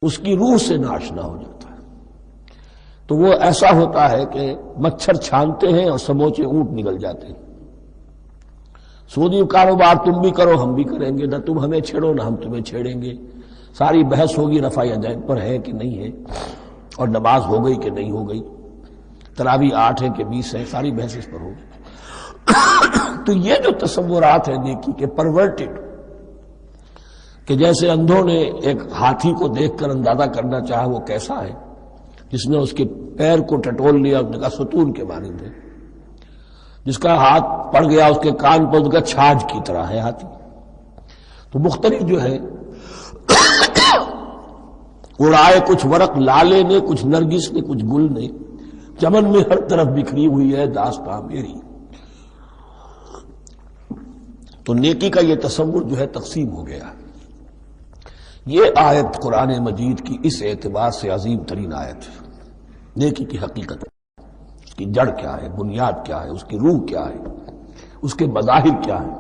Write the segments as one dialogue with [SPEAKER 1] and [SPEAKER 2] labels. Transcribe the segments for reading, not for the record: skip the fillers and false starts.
[SPEAKER 1] اس کی روح سے ناشنا ہو جاتا ہے۔ تو وہ ایسا ہوتا ہے کہ مچھر چھانتے ہیں اور سموچے اونٹ نکل جاتے ہیں۔ سودی کاروبار تم بھی کرو ہم بھی کریں گے، نہ تم ہمیں چھیڑو نہ ہم تمہیں چھیڑیں گے، ساری بحث ہوگی رفع یدین پر ہے کہ نہیں ہے، اور نماز ہو گئی کہ نہیں ہو گئی، تراویح 8 ہے کہ 20 ہے، ساری بحث اس پر ہوگی۔ تو یہ جو تصورات ہیں نیکی کے پرورٹڈ، کہ جیسے اندھوں نے ایک ہاتھی کو دیکھ کر اندازہ کرنا چاہا وہ کیسا ہے، جس نے اس کے پیر کو ٹٹول لیا، اس نے کہا ستون کے مانند ہے، جس کا ہاتھ پڑ گیا اس کے کان پر، اس کا چھاج کی طرح ہے ہاتھی۔ تو مختلف جو ہے اڑائے کچھ ورق لالے نے، کچھ نرگس نے، کچھ گل نے، چمن میں ہر طرف بکھری ہوئی ہے داستاں میری۔ تو نیکی کا یہ تصور جو ہے تقسیم ہو گیا۔ یہ آیت قرآن مجید کی اس اعتبار سے عظیم ترین آیت ہے۔ نیکی کی حقیقت، اس کی جڑ کیا ہے، بنیاد کیا ہے، اس کی روح کیا ہے، اس کے مظاہر کیا ہے،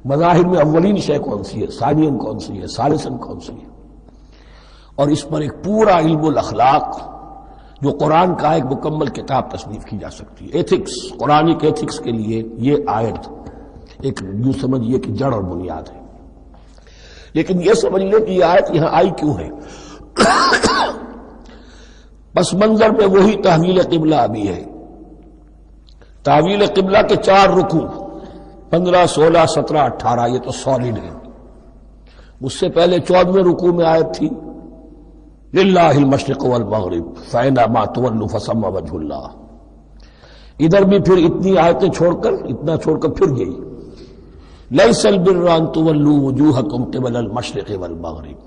[SPEAKER 1] مظاہر میں اولین شے کون سی ہے، ثانین کون سی ہے، ثالثاً کون سی ہے، اور اس پر ایک پورا علم الاخلاق جو قرآن کا ایک مکمل کتاب تصنیف کی جا سکتی ہے۔ ایتھکس، قرآنک ایتھکس کے لیے یہ آیت ایک یوں سمجھیے کہ جڑ اور بنیاد ہے۔ لیکن یہ سمجھ لیں کہ یہ آیت یہاں آئی کیوں ہے۔ پس منظر میں وہی تحویل قبلہ ابھی ہے۔ تحویل قبلہ کے 4 رکوع 15، 16، 17، 18 یہ تو سالڈ ہے۔ اس سے پہلے 14ویں رکوع میں آیت تھی للہ المشرق والمغرب فأینما تولوا فثم وجہ اللہ۔ ادھر بھی پھر اتنی آیتیں چھوڑ کر، اتنا چھوڑ کر پھر گئی لیس البر ان تولوا وجوہکم قبل المشرق والمغرب۔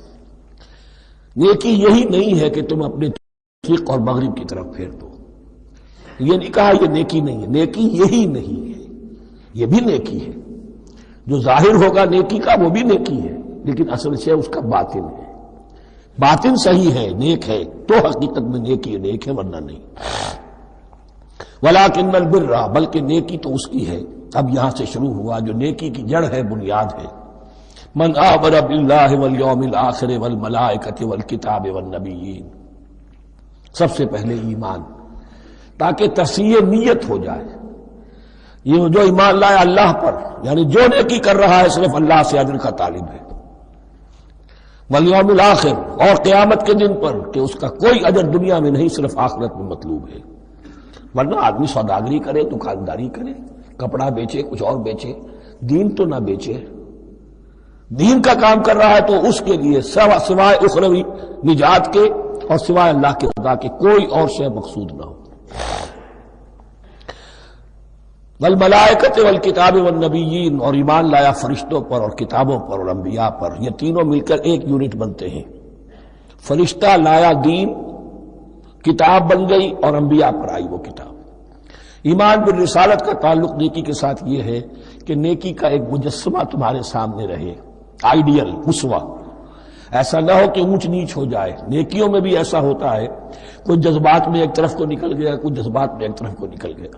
[SPEAKER 1] نیکی یہی نہیں ہے کہ تم اپنے مشرق اور مغرب کی طرف پھیر دو۔ یہ نہیں کہا یہ نیکی نہیں ہے، نیکی یہی نہیں ہے، یہ بھی نیکی ہے۔ جو ظاہر ہوگا نیکی کا وہ بھی نیکی ہے، لیکن اصل سے اس کا باطن ہے۔ باطن صحیح ہے، نیک ہے، تو حقیقت میں نیکی نیک ہے، ورنہ نہیں۔ ولیکن البر، بلکہ نیکی تو اس کی ہے۔ اب یہاں سے شروع ہوا جو نیکی کی جڑ ہے، بنیاد ہے۔ من آمن باللہ والیوم الآخر والملائکۃ والکتاب والنبیین، سب سے پہلے ایمان، تاکہ تصحیح نیت ہو جائے۔ یہ جو ایمان لائے اللہ پر، یعنی جو نیکی کر رہا ہے صرف اللہ سے اجر کا طالب ہے، والیوم الآخر، اور قیامت کے دن پر کہ اس کا کوئی اجر دنیا میں نہیں، صرف آخرت میں مطلوب ہے۔ ورنہ آدمی سوداگری کرے، دکانداری کرے، کپڑا بیچے، کچھ اور بیچے، دین تو نہ بیچے۔ دین کا کام کر رہا ہے تو اس کے لیے سوائے اخروی نجات کے اور سوائے اللہ کے رضا کے کوئی اور شے مقصود نہ ہو۔ والملائکۃ والکتاب والنبیین، اور ایمان لایا فرشتوں پر اور کتابوں پر اور انبیاء پر۔ یہ تینوں مل کر ایک یونٹ بنتے ہیں۔ فرشتہ لایا دین، کتاب بن گئی، اور انبیاء پر آئی وہ کتاب۔ ایمان بالرسالت کا تعلق نیکی کے ساتھ یہ ہے کہ نیکی کا ایک مجسمہ تمہارے سامنے رہے، آئیڈیل، اسوہ۔ ایسا نہ ہو کہ اونچ نیچ ہو جائے۔ نیکیوں میں بھی ایسا ہوتا ہے، کوئی جذبات میں ایک طرف کو نکل گیا، کوئی جذبات میں ایک طرف کو نکل گیا۔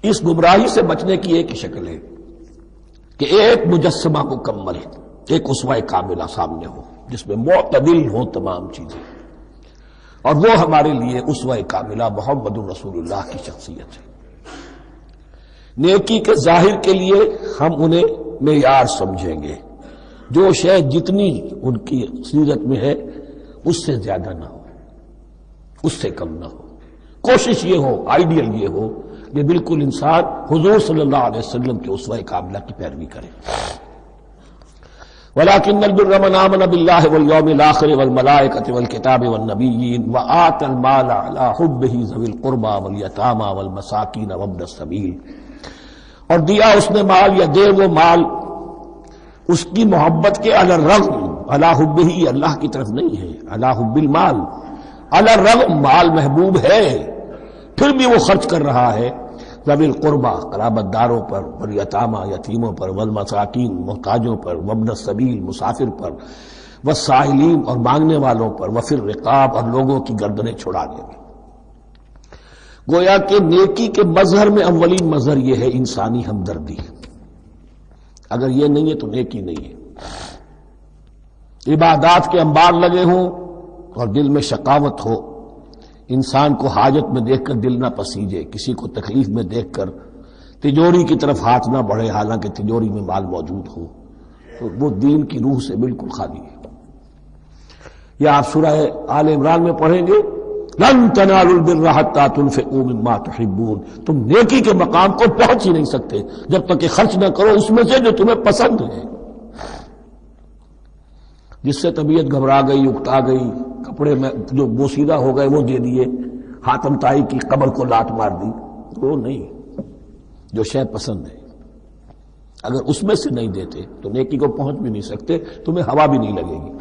[SPEAKER 1] اس گمراہی سے بچنے کی ایک ہی شکل ہے کہ ایک مجسمہ مکمل، ایک اسوہ کاملہ سامنے ہو جس میں معتدل ہو تمام چیزیں، اور وہ ہمارے لیے اسوہ کاملہ محمد رسول اللہ کی شخصیت ہے۔ نیکی کے ظاہر کے لیے ہم انہیں معیار سمجھیں گے، جو شے جتنی ان کی سیرت میں ہے اس سے زیادہ نہ ہو، اس سے کم نہ ہو۔ کوشش یہ ہو، آئیڈیل یہ ہو کہ بالکل انسان حضور صلی اللہ علیہ وسلم کے اسوہ کاملہ کی پیروی کرے۔ ولیکن البر من آمن باللہ والیوم الآخر والملائکۃ والکتاب والنبیین وآتی المال علی حبہ ذوی القربى والیتامى والمساکین وابن السبیل، اور دیا اس نے مال یا دے وہ مال اس کی محبت کے علی الرغم، علی حبہ اللہ کی طرف نہیں ہے، علی حب المال، علی الرغم مال محبوب ہے پھر بھی وہ خرچ کر رہا ہے، ذوی القربى قرابت داروں پر، والیتامى یتیموں پر، والمساکین محتاجوں پر، وابن السبیل مسافر پر، والسائلین اور مانگنے والوں پر، وفی الرقاب اور لوگوں کی گردنیں چھڑانے میں۔ گویا کہ نیکی کے مظہر میں اولین مظہر یہ ہے انسانی ہمدردی. اگر یہ نہیں ہے تو نیکی نہیں ہے. عبادات کے انبار لگے ہوں اور دل میں شقاوت ہو، انسان کو حاجت میں دیکھ کر دل نہ پسیجے، کسی کو تکلیف میں دیکھ کر تجوری کی طرف ہاتھ نہ بڑھے حالانکہ تجوری میں مال موجود ہو، تو وہ دین کی روح سے بالکل خالی ہے. یا آپ سورہ آل عمران میں پڑھیں گے لن تنالوا البر حتى تنفقوا مما تحبون، تم نیکی کے مقام کو پہنچ ہی نہیں سکتے جب تک کہ خرچ نہ کرو اس میں سے جو تمہیں پسند ہے. جس سے طبیعت گھبرا گئی، اکتا گئی، کپڑے میں جو بوسیدہ ہو گئے وہ دے دیے، حاتم طائی کی قبر کو لات مار دی، وہ نہیں. جو شے پسند ہے اگر اس میں سے نہیں دیتے تو نیکی کو پہنچ بھی نہیں سکتے، تمہیں ہوا بھی نہیں لگے گی.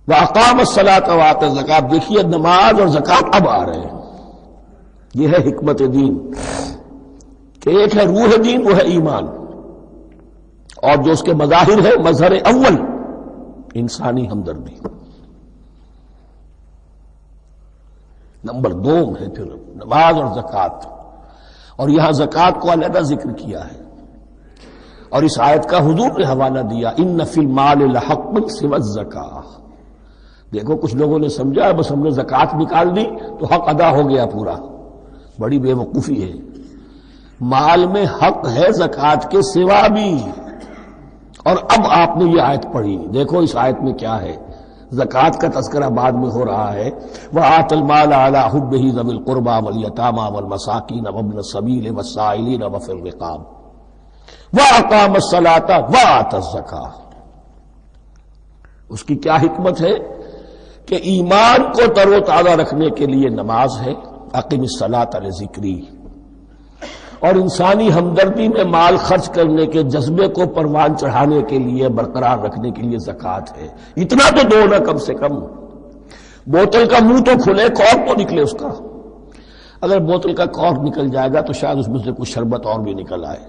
[SPEAKER 1] وَأَقَامَ الصَّلَاةَ وَآتَى الزَّكَاةَ، دیکھیے نماز اور زکوٰۃ اب آ رہے ہیں. یہ ہے حکمت دین کہ ایک ہے روح دین، وہ ہے ایمان، اور جو اس کے مظاہر ہے مظہر اول انسانی ہمدردی. نمبر 2 ہے پھر نماز اور زکوٰۃ، اور یہاں زکوٰۃ کو علیحدہ ذکر کیا ہے، اور اس آیت کا حضور نے حوالہ دیا ان فی المال لحق سوى الزکاۃ. دیکھو کچھ لوگوں نے سمجھا بس ہم نے زکوٰۃ نکال دی تو حق ادا ہو گیا پورا. بڑی بے وقوفی ہے. مال میں حق ہے زکوٰۃ کے سوا بھی. اور اب آپ نے یہ آیت پڑھی، دیکھو اس آیت میں کیا ہے. زکوٰۃ کا تذکرہ بعد میں ہو رہا ہے، وَآتَى الْمَالَ عَلَىٰ حُبِّهِ ذَوِي الْقُرْبَىٰ وَالْيَتَامَىٰ وَالْمَسَاكِينَ وَابْنَ السَّبِيلِ وَالسَّائِلِينَ وَفِي الرِّقَابِ وَأَقَامَ الصَّلَاةَ وَآتَى الزَّكَاةَ. اس کی کیا حکمت ہے کہ ایمان کو تر و تازہ رکھنے کے لیے نماز ہے، اقم الصلاۃ لذکری، اور انسانی ہمدردی میں مال خرچ کرنے کے جذبے کو پروان چڑھانے کے لیے برقرار رکھنے کے لیے زکوٰۃ ہے. اتنا تو دو نا کم سے کم. بوتل کا منہ تو کھلے، کارک تو نکلے اس کا. اگر بوتل کا کارک نکل جائے گا تو شاید اس میں سے کچھ شربت اور بھی نکل آئے.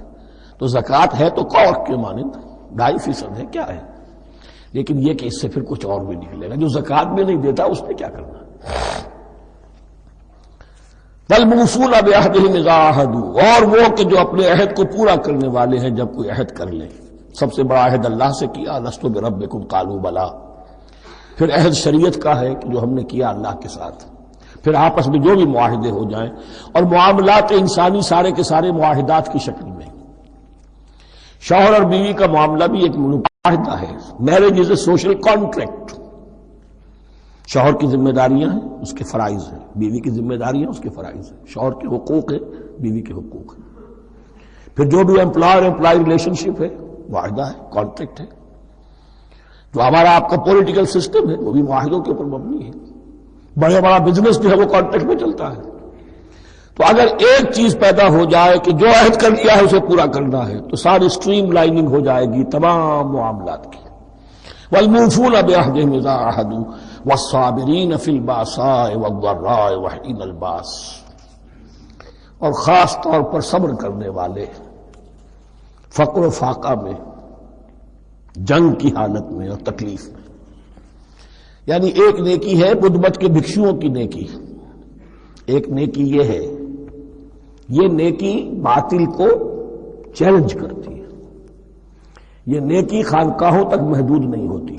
[SPEAKER 1] تو زکوٰۃ ہے تو کارک کے مانند 2.5% ہے، کیا ہے، لیکن یہ کہ اس سے پھر کچھ اور بھی نکلے گا. جو زکوٰۃ میں نہیں دیتا اس نے کیا کرنا. وَالْمُوفُونَ بِعَهْدِهِمْ إِذَا عَاهَدُوا، اور وہ کہ جو اپنے عہد کو پورا کرنے والے ہیں جب کوئی عہد کر لیں. سب سے بڑا عہد اللہ سے کیا، لست بربکم قالوا بلا. پھر عہد شریعت کا ہے کہ جو ہم نے کیا اللہ کے ساتھ. پھر آپس میں جو بھی معاہدے ہو جائیں، اور معاملات انسانی سارے کے سارے معاہدات کی شکل میں. شوہر اور بیوی کا معاملہ بھی ایک معاہدہ ہے. Marriage is a social contract. شوہر کی ذمہ داریاں ہیں، اس کے فرائض ہیں، بیوی کی ذمہ داریاں اس کے فرائض ہیں. شوہر کے حقوق ہیں، بیوی کے حقوق ہیں. پھر جو بھی امپلائر امپلائی ریلیشن شپ ہے معاہدہ ہے، کانٹریکٹ ہے. جو ہمارا آپ کا پولیٹیکل سسٹم ہے وہ بھی معاہدوں کے اوپر مبنی ہے. بڑا بڑا بزنس جو ہے وہ کانٹریکٹ میں چلتا ہے. تو اگر ایک چیز پیدا ہو جائے کہ جو عہد کر لیا ہے اسے پورا کرنا ہے تو ساری اسٹریم لائننگ ہو جائے گی تمام معاملات کی. وَالْمُوفُونَ بِعَهْدِهِمْ إِذَا عَاهَدُوا وَالصَّابِرِينَ فِي الْبَأْسَاءِ وَالضَّرَّاءِ وَحِينَ الْبَأْسِ، اور خاص طور پر صبر کرنے والے فقر و فاقہ میں، جنگ کی حالت میں اور تکلیف میں. یعنی ایک نیکی ہے بدھ مت کے بھکشوؤں کی نیکی. ایک نیکی یہ ہے، یہ نیکی باطل کو چیلنج کرتی ہے. یہ نیکی خانقاہوں تک محدود نہیں ہوتی.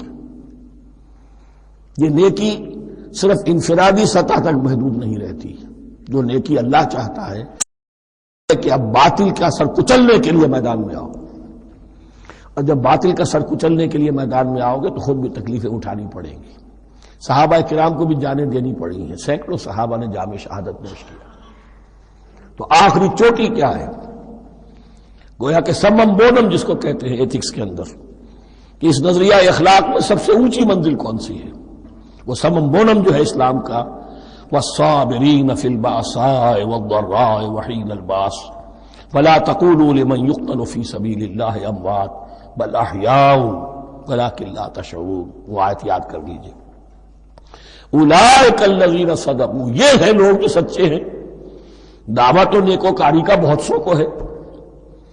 [SPEAKER 1] یہ نیکی صرف انفرادی سطح تک محدود نہیں رہتی. جو نیکی اللہ چاہتا ہے کہ اب باطل کا سر کچلنے کے لیے میدان میں آؤ، اور جب باطل کا سر کچلنے کے لیے میدان میں آؤ گے تو خود بھی تکلیفیں اٹھانی پڑیں گی. صحابہ کرام کو بھی جانیں دینی پڑی ہیں. سینکڑوں صحابہ نے جام شہادت نوش کیا. تو آخری چوٹی کیا ہے؟ گویا کہ سمم بونم جس کو کہتے ہیں ایتھکس کے اندر، کہ اس نظریہ اخلاق میں سب سے اونچی منزل کون سی ہے؟ وہ سمم بونم جو ہے اسلام کا، وَالصَّابِرِينَ فِي الْبَأْسَاءِ وَالضَّرَّاءِ وَحِينَ الْبَأْسِ وَلَا تَقُولُوا لِمَنْ يُقْتَلُ فِي سَبِيلِ اللَّهِ أَمْوَاتٌ بَلْ أَحْيَاءٌ وَلَكِنْ لَا تَشْعُرُونَ. وہ آیت یاد کر لیجیے. اولئک الذین صدقوا، یہ ہیں لوگ جو سچے ہیں. دعویٰ تو نیکوکاری کا بہت سو کو ہے،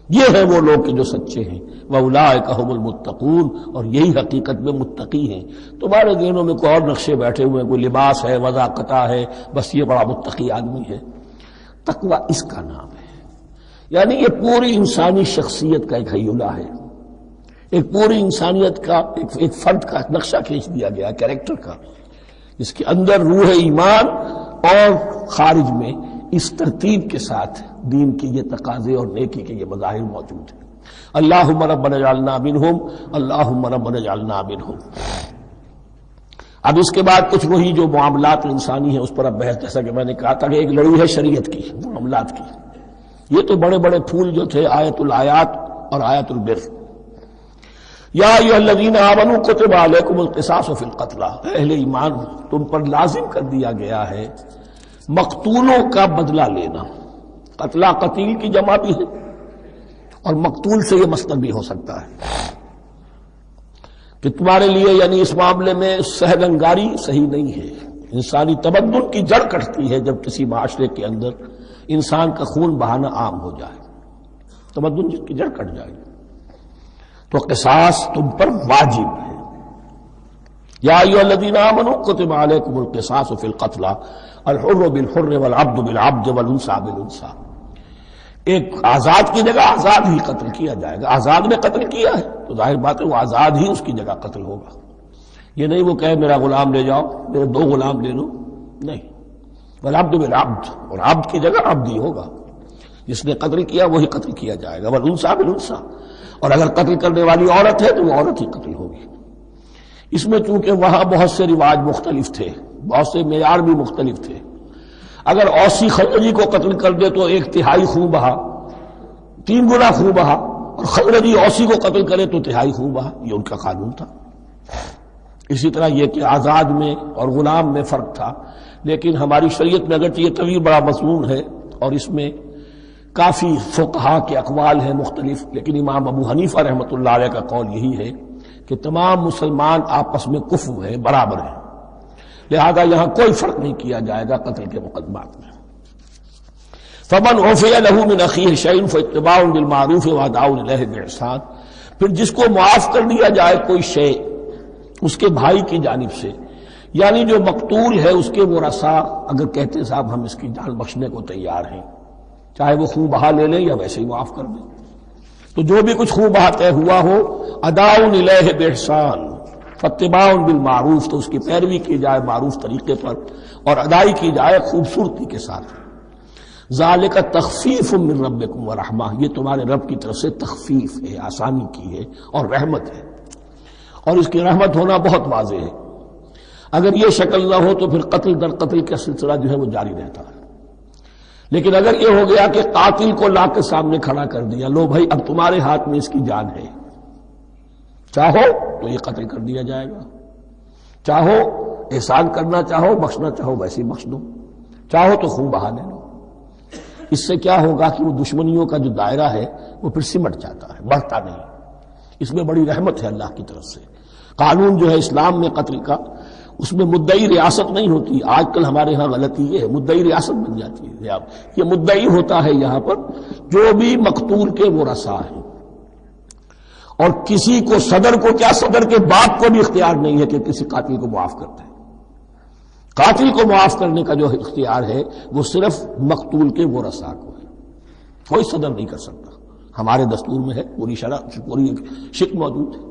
[SPEAKER 1] یہ ہیں وہ لوگ کہ جو سچے ہیں، وَأُولَٰئِكَ هُمُ الْمُتَّقُونَ، اور یہی حقیقت میں متقی ہیں۔ تمہارے ذہنوں میں کوئی اور نقشے بیٹھے ہوئے ہیں، کوئی لباس ہے، وضاقتہ ہے، بس یہ بڑا متقی آدمی ہے۔ تقویٰ اس کا نام ہے، یعنی یہ پوری انسانی شخصیت کا ایک ہیولہ ہے، ایک پوری انسانیت کا ایک فرد کا نقشہ کھینچ دیا گیا کیریکٹر کا، جس کے اندر روح ایمان اور خارج میں اس ترتیب کے ساتھ دین کی یہ تقاضے اور نیکی کے یہ مظاہر موجود ہیں۔ اللہم ربنا اجعلنا منہم، اللہم ربنا اجعلنا منہم۔ اب اس کے بعد کچھ وہی جو معاملات انسانی ہیں اس پر اب بحث، جیسا کہ میں نے کہا تھا کہ ایک لڑی ہے شریعت کی، معاملات کی۔ یہ تو بڑے بڑے پھول جو تھے آیت الآیات اور آیت البر، یا ایھا الذین آمنوا کتب علیکم القصاص فی القتلی، اہل ایمان تم پر لازم کر دیا گیا ہے مقتولوں کا بدلہ لینا۔ قتلہ قتیل کی جمع بھی ہے، اور مقتول سے یہ مصدر بھی ہو سکتا ہے کہ تمہارے لیے، یعنی اس معاملے میں سہل انگاری صحیح نہیں ہے۔ انسانی تمدن کی جڑ کٹتی ہے جب کسی معاشرے کے اندر انسان کا خون بہانا عام ہو جائے، تمدن جس کی جڑ کٹ جائے، تو قصاص تم پر واجب ہے۔ یا ایھا الذین آمنوا کتب علیکم القصاص فی القتلی الحر بالحر والعبد بالعبد والانثى بالانثى۔ ایک آزاد کی جگہ آزاد ہی قتل کیا جائے گا۔ آزاد نے قتل کیا ہے تو ظاہر بات ہے وہ آزاد ہی اس کی جگہ قتل ہوگا۔ یہ نہیں وہ کہے میرا غلام لے جاؤ، میرے 2 غلام لے لو، نہیں، والعبد بالعبد، اور عبد کی جگہ عبد ہی ہوگا، جس نے قتل کیا وہی قتل کیا جائے گا، والانثى بالانثى، اور اگر قتل کرنے والی عورت ہے تو وہ عورت ہی قتل ہوگی۔ اس میں چونکہ وہاں بہت سے رواج مختلف تھے، بہت سے معیار بھی مختلف تھے۔ اگر اوسی خزرجی کو قتل کر دے تو 1/3 خون بہا، 3 گنا خون بہا، اور خزرجی اوسی کو قتل کرے تو 1/3 خون بہا، یہ ان کا قانون تھا۔ اسی طرح یہ کہ آزاد میں اور غلام میں فرق تھا، لیکن ہماری شریعت میں اگرچہ یہ طویل بڑا مضمون ہے اور اس میں کافی فقہا کے اقوال ہیں مختلف، لیکن امام ابو حنیفہ رحمۃ اللہ علیہ کا قول یہی ہے کہ تمام مسلمان آپس میں کفو ہیں، برابر ہیں، لہذا یہاں کوئی فرق نہیں کیا جائے گا قتل کے مقدمات میں۔ فمن عفی لہ من اخیہ شیء فاتباع بالمعروف واداء الیہ باحسان، پھر جس کو معاف کر دیا جائے کوئی شے اس کے بھائی کی جانب سے، یعنی جو مقتول ہے اس کے ورثاء اگر کہتے صاحب ہم اس کی جان بخشنے کو تیار ہیں، چاہے وہ خون بہا لے لیں یا ویسے ہی معاف کر دیں، تو جو بھی کچھ خون بہا طے ہوا ہو اداء الیہ باحسان فاتباع بالمعروف، تو اس کی پیروی کی جائے معروف طریقے پر اور ادائی کی جائے خوبصورتی کے ساتھ۔ ذالک تخفیف من ربکم ورحمہ، یہ تمہارے رب کی طرف سے تخفیف ہے، آسانی کی ہے اور رحمت ہے، اور اس کی رحمت ہونا بہت واضح ہے۔ اگر یہ شکل نہ ہو تو پھر قتل در قتل کا سلسلہ جو ہے وہ جاری رہتا ہے، لیکن اگر یہ ہو گیا کہ قاتل کو لا کے سامنے کھڑا کر دیا، لو بھائی اب تمہارے ہاتھ میں اس کی جان ہے، چاہو تو یہ قتل کر دیا جائے گا، چاہو احسان کرنا چاہو بخشنا چاہو ویسے ہی بخش دو، چاہو تو خون بہا لے لو۔ اس سے کیا ہوگا کہ وہ دشمنیوں کا جو دائرہ ہے وہ پھر سمٹ جاتا ہے، بڑھتا نہیں۔ اس میں بڑی رحمت ہے اللہ کی طرف سے۔ قانون جو ہے اسلام میں قتل کا، اس میں مدعی ریاست نہیں ہوتی۔ آج کل ہمارے ہاں غلطی یہ ہے، مدعی ریاست بن جاتی ہے۔ یہ مدعی ہوتا ہے یہاں پر جو بھی مقتول کے ورثاء ہیں، اور کسی کو صدر کو کیا، صدر کے باپ کو بھی اختیار نہیں ہے کہ کسی قاتل کو معاف کرتے ہیں۔ قاتل کو معاف کرنے کا جو اختیار ہے وہ صرف مقتول کے ورثاء کو ہے، کوئی صدر نہیں کر سکتا۔ ہمارے دستور میں ہے، پوری شرع پوری شک موجود ہے۔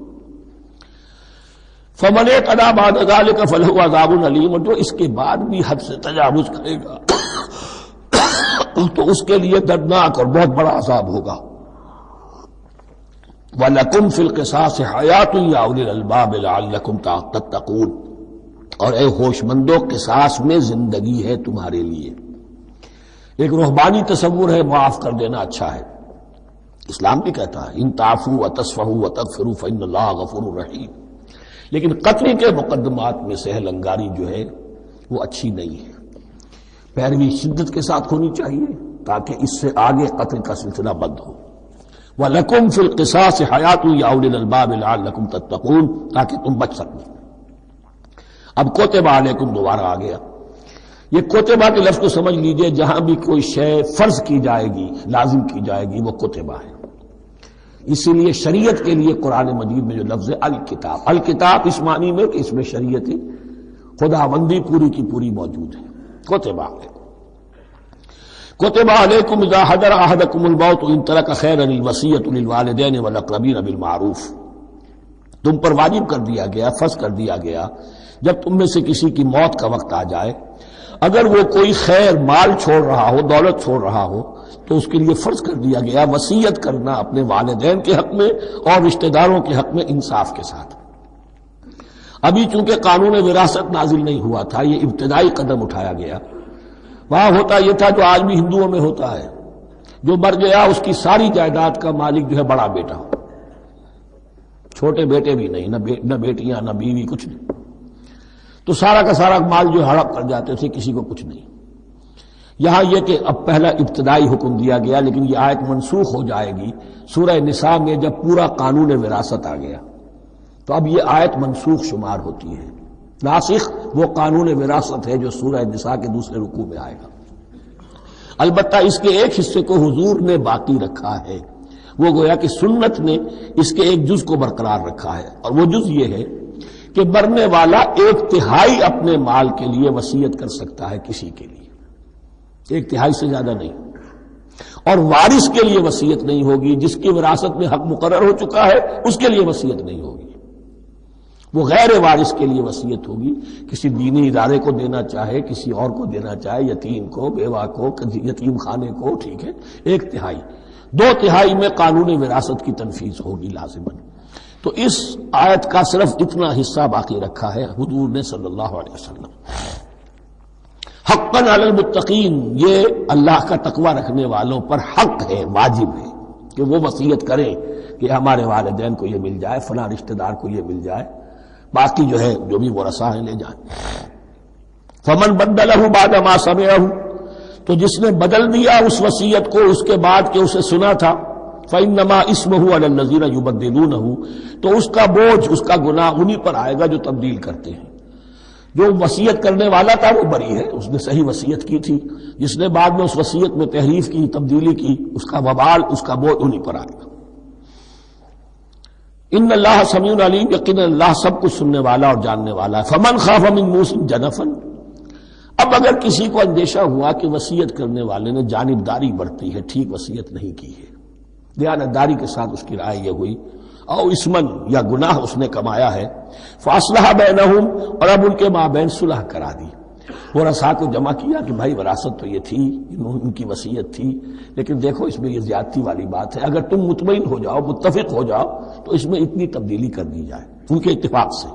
[SPEAKER 1] فمن اعتدی بعد ذلک فلہ عذاب علیم، اور جو اس کے بعد بھی حد سے تجاوز کرے گا تو اس کے لیے دردناک اور بہت بڑا عذاب ہوگا۔ وَلَكُمْ فِي الْقِصَاصِ حَيَاةٌ يَا أُولِي الْأَلْبَابِ لَعَلَّكُمْ تَتَّقُونَ، اور اے ہوش مندو قصاص میں زندگی ہے تمہارے لیے۔ ایک روحانی تصور ہے معاف کر دینا اچھا ہے، اسلام بھی کہتا ہے ان تعفوا وتصفحوا وتغفروا فإن اللہ غفور رحیم، لیکن قتل کے مقدمات میں سہل انگاری جو ہے وہ اچھی نہیں ہے، پیروی شدت کے ساتھ ہونی چاہیے تاکہ اس سے آگے قتل کا سلسلہ بند ہو۔ وَلَكُمْ فِي الْقِصَاصِ حَيَاةٌ يَا أُولِي الْأَلْبَابِ لَعَلَّكُمْ تَتَّقُونَ، تاکہ تم بچ سکو۔ اب کوتبہ علیکم دوبارہ آ گیا۔ یہ کوتبہ کے لفظ کو سمجھ لیجئے، جہاں بھی کوئی شے فرض کی جائے گی، لازم کی جائے گی، وہ کوتبہ ہے۔ اسی لیے شریعت کے لیے قرآن مجید میں جو لفظ ہے الکتاب، الکتاب اس معنی میں کہ اس میں شریعت خداوندی پوری کی پوری موجود ہے۔ کتب علیکم اذا حضر احدکم الموت ان ترک خیرا الوصیۃ للوالدین والاقربین بالمعروف، تم پر واجب کر دیا گیا، فرض کر دیا گیا، جب تم میں سے کسی کی موت کا وقت آ جائے، اگر وہ کوئی خیر مال چھوڑ رہا ہو، دولت چھوڑ رہا ہو، تو اس کے لیے فرض کر دیا گیا وصیت کرنا اپنے والدین کے حق میں اور رشتہ داروں کے حق میں انصاف کے ساتھ۔ ابھی چونکہ قانون وراثت نازل نہیں ہوا تھا، یہ ابتدائی قدم اٹھایا گیا۔ وہاں ہوتا یہ تھا جو آج بھی ہندوؤں میں ہوتا ہے، جو مر گیا اس کی ساری جائیداد کا مالک جو ہے بڑا بیٹا، چھوٹے بیٹے بھی نہیں، نہ بیٹیاں نہ بیوی، کچھ نہیں، تو سارا کا سارا مال جو ہڑپ کر جاتے تھے، کسی کو کچھ نہیں۔ یہاں یہ کہ اب پہلا ابتدائی حکم دیا گیا، لیکن یہ آیت منسوخ ہو جائے گی سورہ نساء میں جب پورا قانون وراثت آ گیا، تو اب یہ آیت منسوخ شمار ہوتی ہے۔ ناسخ وہ قانون وراثت ہے جو سورہ نساء کے دوسرے رکوع میں آئے گا۔ البتہ اس کے ایک حصے کو حضور نے باقی رکھا ہے، وہ گویا کہ سنت نے اس کے ایک جز کو برقرار رکھا ہے، اور وہ جز یہ ہے کہ مرنے والا 1/3 اپنے مال کے لیے وصیت کر سکتا ہے کسی کے لیے، 1/3 سے زیادہ نہیں، اور وارث کے لیے وصیت نہیں ہوگی، جس کی وراثت میں حق مقرر ہو چکا ہے اس کے لیے وصیت نہیں ہوگی، وہ غیر وارث کے لیے وصیت ہوگی، کسی دینی ادارے کو دینا چاہے، کسی اور کو دینا چاہے، یتیم کو، بیوہ کو، یتیم خانے کو، ٹھیک ہے، 1/3، 2/3 میں قانون وراثت کی تنفیذ ہوگی لازماً۔ تو اس آیت کا صرف اتنا حصہ باقی رکھا ہے حضور نے صلی اللہ علیہ وسلم۔ حقاً علی المتقین، یہ اللہ کا تقوی رکھنے والوں پر حق ہے، واجب ہے کہ وہ وصیت کریں کہ ہمارے والدین کو یہ مل جائے، فلاں رشتہ دار کو یہ مل جائے، باقی جو ہے جو بھی ورثاء ہیں لے جائیں۔ فمن بدلہ بعد ما سمعہ، تو جس نے بدل دیا اس وصیت کو اس کے بعد کہ اسے سنا تھا، فإنما اسمہ علی الذین یبدلونہ، تو اس کا بوجھ، اس کا گناہ انہی پر آئے گا جو تبدیل کرتے ہیں۔ جو وصیت کرنے والا تھا وہ بری ہے، اس نے صحیح وصیت کی تھی، جس نے بعد میں اس وصیت میں تحریف کی، تبدیلی کی، اس کا وبال، اس کا بوجھ انہی پر آئے گا۔ ان اللہ سمیع علیم، یقینا اللہ سب کچھ سننے والا اور جاننے والا ہے۔ فمن خاف من موص جنفا، اب اگر کسی کو اندیشہ ہوا کہ وصیت کرنے والے نے جانبداری برتی ہے، ٹھیک وصیت نہیں کی ہے، دیانتداری کے ساتھ اس کی رائے یہ ہوئی، او اسمن، یا گناہ اس نے کمایا ہے، فاصلح بینہم، اور اب ان کے مابین صلح کرا دی، ورثاء کو جمع کیا کہ بھائی وراثت تو یہ تھی، ان کی وصیت تھی، لیکن دیکھو اس میں یہ زیادتی والی بات ہے، اگر تم مطمئن ہو جاؤ، متفق ہو جاؤ، تو اس میں اتنی تبدیلی کر دی جائے ان کے اتفاق سے،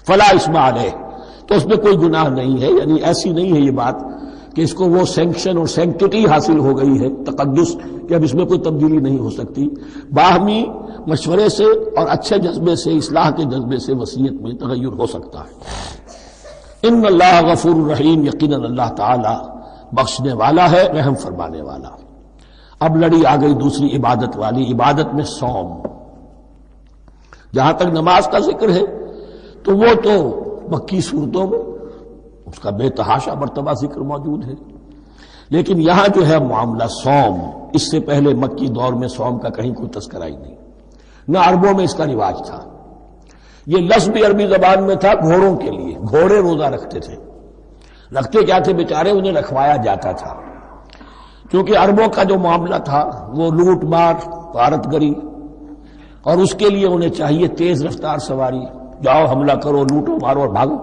[SPEAKER 1] فلا اسم علیہ، تو اس میں کوئی گناہ نہیں ہے، یعنی ایسی نہیں ہے یہ بات کہ اس کو وہ سینکشن اور سینکٹیٹی حاصل ہو گئی ہے، تقدس، کہ اب اس میں کوئی تبدیلی نہیں ہو سکتی، باہمی مشورے سے اور اچھے جذبے سے، اصلاح کے جذبے سے وصیت میں تغیر ہو سکتا ہے۔ ان اللہ غفور الرحیم، یقیناً اللہ تعالی بخشنے والا ہے، رحم فرمانے والا۔ اب لڑی آ گئی دوسری عبادت والی، عبادت میں صوم۔ جہاں تک نماز کا ذکر ہے تو وہ تو مکی صورتوں میں اس کا بے تحاشا مرتبہ ذکر موجود ہے، لیکن یہاں جو ہے معاملہ صوم، اس سے پہلے مکی دور میں صوم کا کہیں کوئی تذکرہ ہی نہیں، نہ عربوں میں اس کا رواج تھا۔ یہ لفظ بھی عربی زبان میں تھا گھوڑوں کے لیے، گھوڑے روزہ رکھتے تھے، رکھتے کیا تھے بیچارے، انہیں رکھوایا جاتا تھا، کیونکہ عربوں کا جو معاملہ تھا وہ لوٹ مار، غارت گری، اور اس کے لیے انہیں چاہیے تیز رفتار سواری، جاؤ حملہ کرو، لوٹو مارو اور بھاگو۔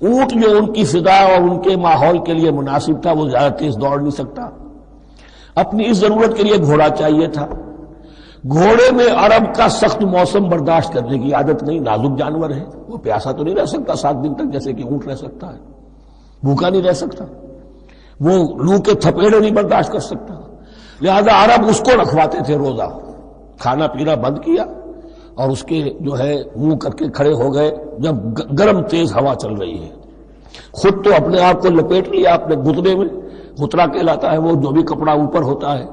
[SPEAKER 1] اونٹ جو ان کی فضا اور ان کے ماحول کے لیے مناسب تھا وہ زیادہ تیز دوڑ نہیں سکتا، اپنی اس ضرورت کے لیے گھوڑا چاہیے تھا۔ گھوڑے میں عرب کا سخت موسم برداشت کرنے کی عادت نہیں، نازک جانور ہے، وہ پیاسا تو نہیں رہ سکتا 7 دن تک جیسے کہ اونٹ رہ سکتا ہے، بھوکا نہیں رہ سکتا، وہ لو کے تھپیڑے نہیں برداشت کر سکتا، لہذا عرب اس کو رکھواتے تھے روزہ، کھانا پینا بند کیا اور اس کے جو ہے منہ کر کے کھڑے ہو گئے جب گرم تیز ہوا چل رہی ہے، خود تو اپنے آپ کو لپیٹ لیا اپنے گھٹنے میں، گھترا کہلاتا ہے وہ جو بھی کپڑا اوپر ہوتا ہے،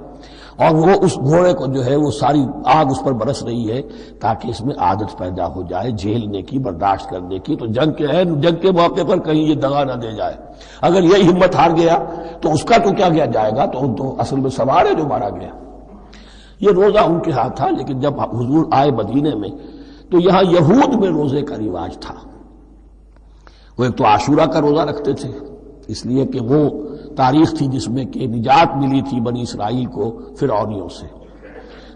[SPEAKER 1] اور وہ اس گھوڑے کو جو ہے وہ ساری آگ اس پر برس رہی ہے تاکہ اس میں عادت پیدا ہو جائے جھیلنے کی، برداشت کرنے کی، تو جنگ کے موقع پر کہیں یہ دغا نہ دے جائے، اگر یہ ہمت ہار گیا تو اس کا تو کیا کیا جائے گا، تو اصل میں سوار ہے جو مارا گیا۔ یہ روزہ ان کے ہاتھ تھا، لیکن جب حضور آئے مدینے میں تو یہاں یہود میں روزے کا رواج تھا۔ وہ ایک تو عاشورہ کا روزہ رکھتے تھے، اس لیے کہ وہ تاریخ تھی جس میں کہ نجات ملی تھی بنی اسرائیل کو فرعونیوں سے۔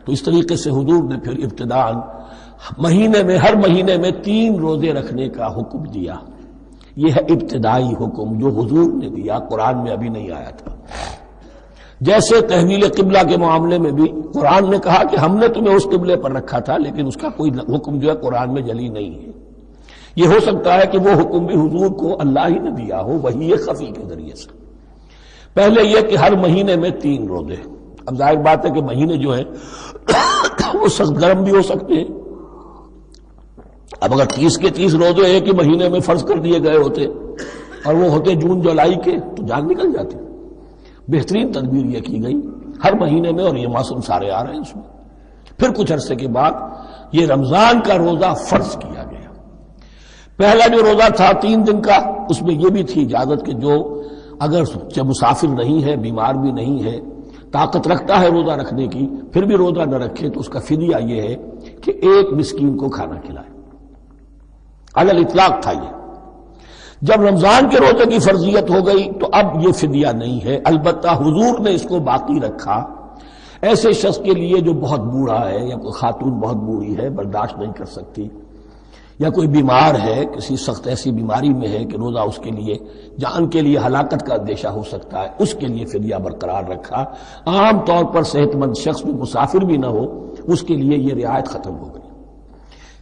[SPEAKER 1] تو اس طریقے سے حضور نے پھر ابتداءً مہینے میں ہر مہینے میں 3 روزے رکھنے کا حکم دیا۔ یہ ہے ابتدائی حکم جو حضور نے دیا، قرآن میں ابھی نہیں آیا تھا۔ جیسے تحویل قبلہ کے معاملے میں بھی قرآن نے کہا کہ ہم نے تمہیں اس قبلے پر رکھا تھا، لیکن اس کا کوئی حکم جو ہے قرآن میں جلی نہیں ہے۔ یہ ہو سکتا ہے کہ وہ حکم بھی حضور کو اللہ ہی نے دیا ہو وحی خفی کے ذریعے سے۔ پہلے یہ کہ ہر مہینے میں 3 روزے۔ اب ظاہر بات ہے کہ مہینے جو ہیں وہ سخت گرم بھی ہو سکتے ہیں۔ اب اگر 30 کے 30 روزے ایک ہی مہینے میں فرض کر دیے گئے ہوتے اور وہ ہوتے جون جولائی کے تو جان نکل جاتی۔ بہترین تدبیر یہ کی گئی ہر مہینے میں، اور یہ موسم سارے آ رہے ہیں اس میں۔ پھر کچھ عرصے کے بعد یہ رمضان کا روزہ فرض کیا گیا۔ پہلا جو روزہ تھا 3 دن کا، اس میں یہ بھی تھی اجازت کہ جو اگر مسافر نہیں ہے، بیمار بھی نہیں ہے، طاقت رکھتا ہے روزہ رکھنے کی، پھر بھی روزہ نہ رکھے تو اس کا فدیہ یہ ہے کہ 1 مسکین کو کھانا کھلائے۔ علی الاطلاق تھا یہ۔ جب رمضان کے روزے کی فرضیت ہو گئی تو اب یہ فدیہ نہیں ہے، البتہ حضور نے اس کو باقی رکھا ایسے شخص کے لیے جو بہت بوڑھا ہے، یا کوئی خاتون بہت بوڑھی ہے برداشت نہیں کر سکتی، یا کوئی بیمار ہے، کسی سخت ایسی بیماری میں ہے کہ روزہ اس کے لیے جان کے لیے ہلاکت کا اندیشہ ہو سکتا ہے، اس کے لیے فدیہ برقرار رکھا۔ عام طور پر صحت مند شخص بھی مسافر بھی نہ ہو اس کے لیے یہ رعایت ختم ہو گئی۔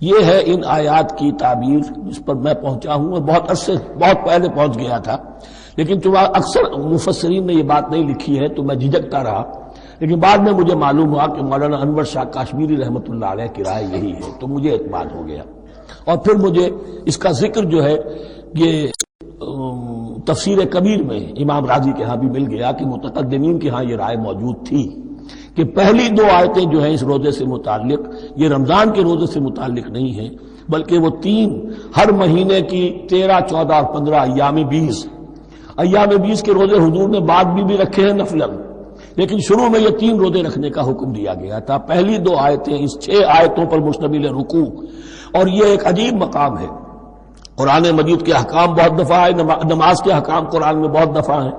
[SPEAKER 1] یہ ہے ان آیات کی تعبیر جس پر میں پہنچا ہوں، اور بہت پہلے پہنچ گیا تھا، لیکن چونکہ اکثر مفسرین نے یہ بات نہیں لکھی ہے تو میں جھجکتا رہا، لیکن بعد میں مجھے معلوم ہوا کہ مولانا انور شاہ کاشمیری رحمۃ اللہ علیہ کی رائے یہی ہے، تو مجھے اعتماد ہو گیا۔ اور پھر مجھے اس کا ذکر جو ہے یہ تفسیر کبیر میں امام راضی کے ہاں بھی مل گیا کہ متقدمین کے ہاں یہ رائے موجود تھی کہ پہلی 2 آیتیں جو ہیں اس روزے سے متعلق یہ رمضان کے روزے سے متعلق نہیں ہیں، بلکہ وہ 3 ہر مہینے کی 13، 14 اور 15 ایام 20 کے روزے حضور نے بعد بھی رکھے ہیں نفلاً، لیکن شروع میں یہ 3 روزے رکھنے کا حکم دیا گیا تھا۔ پہلی 2 آیتیں اس 6 آیتوں پر مشتمل رکوع، اور یہ ایک عجیب مقام ہے۔ قرآن مجید کے احکام بہت دفعہ ہے، نماز کے احکام قرآن میں بہت دفعہ ہیں،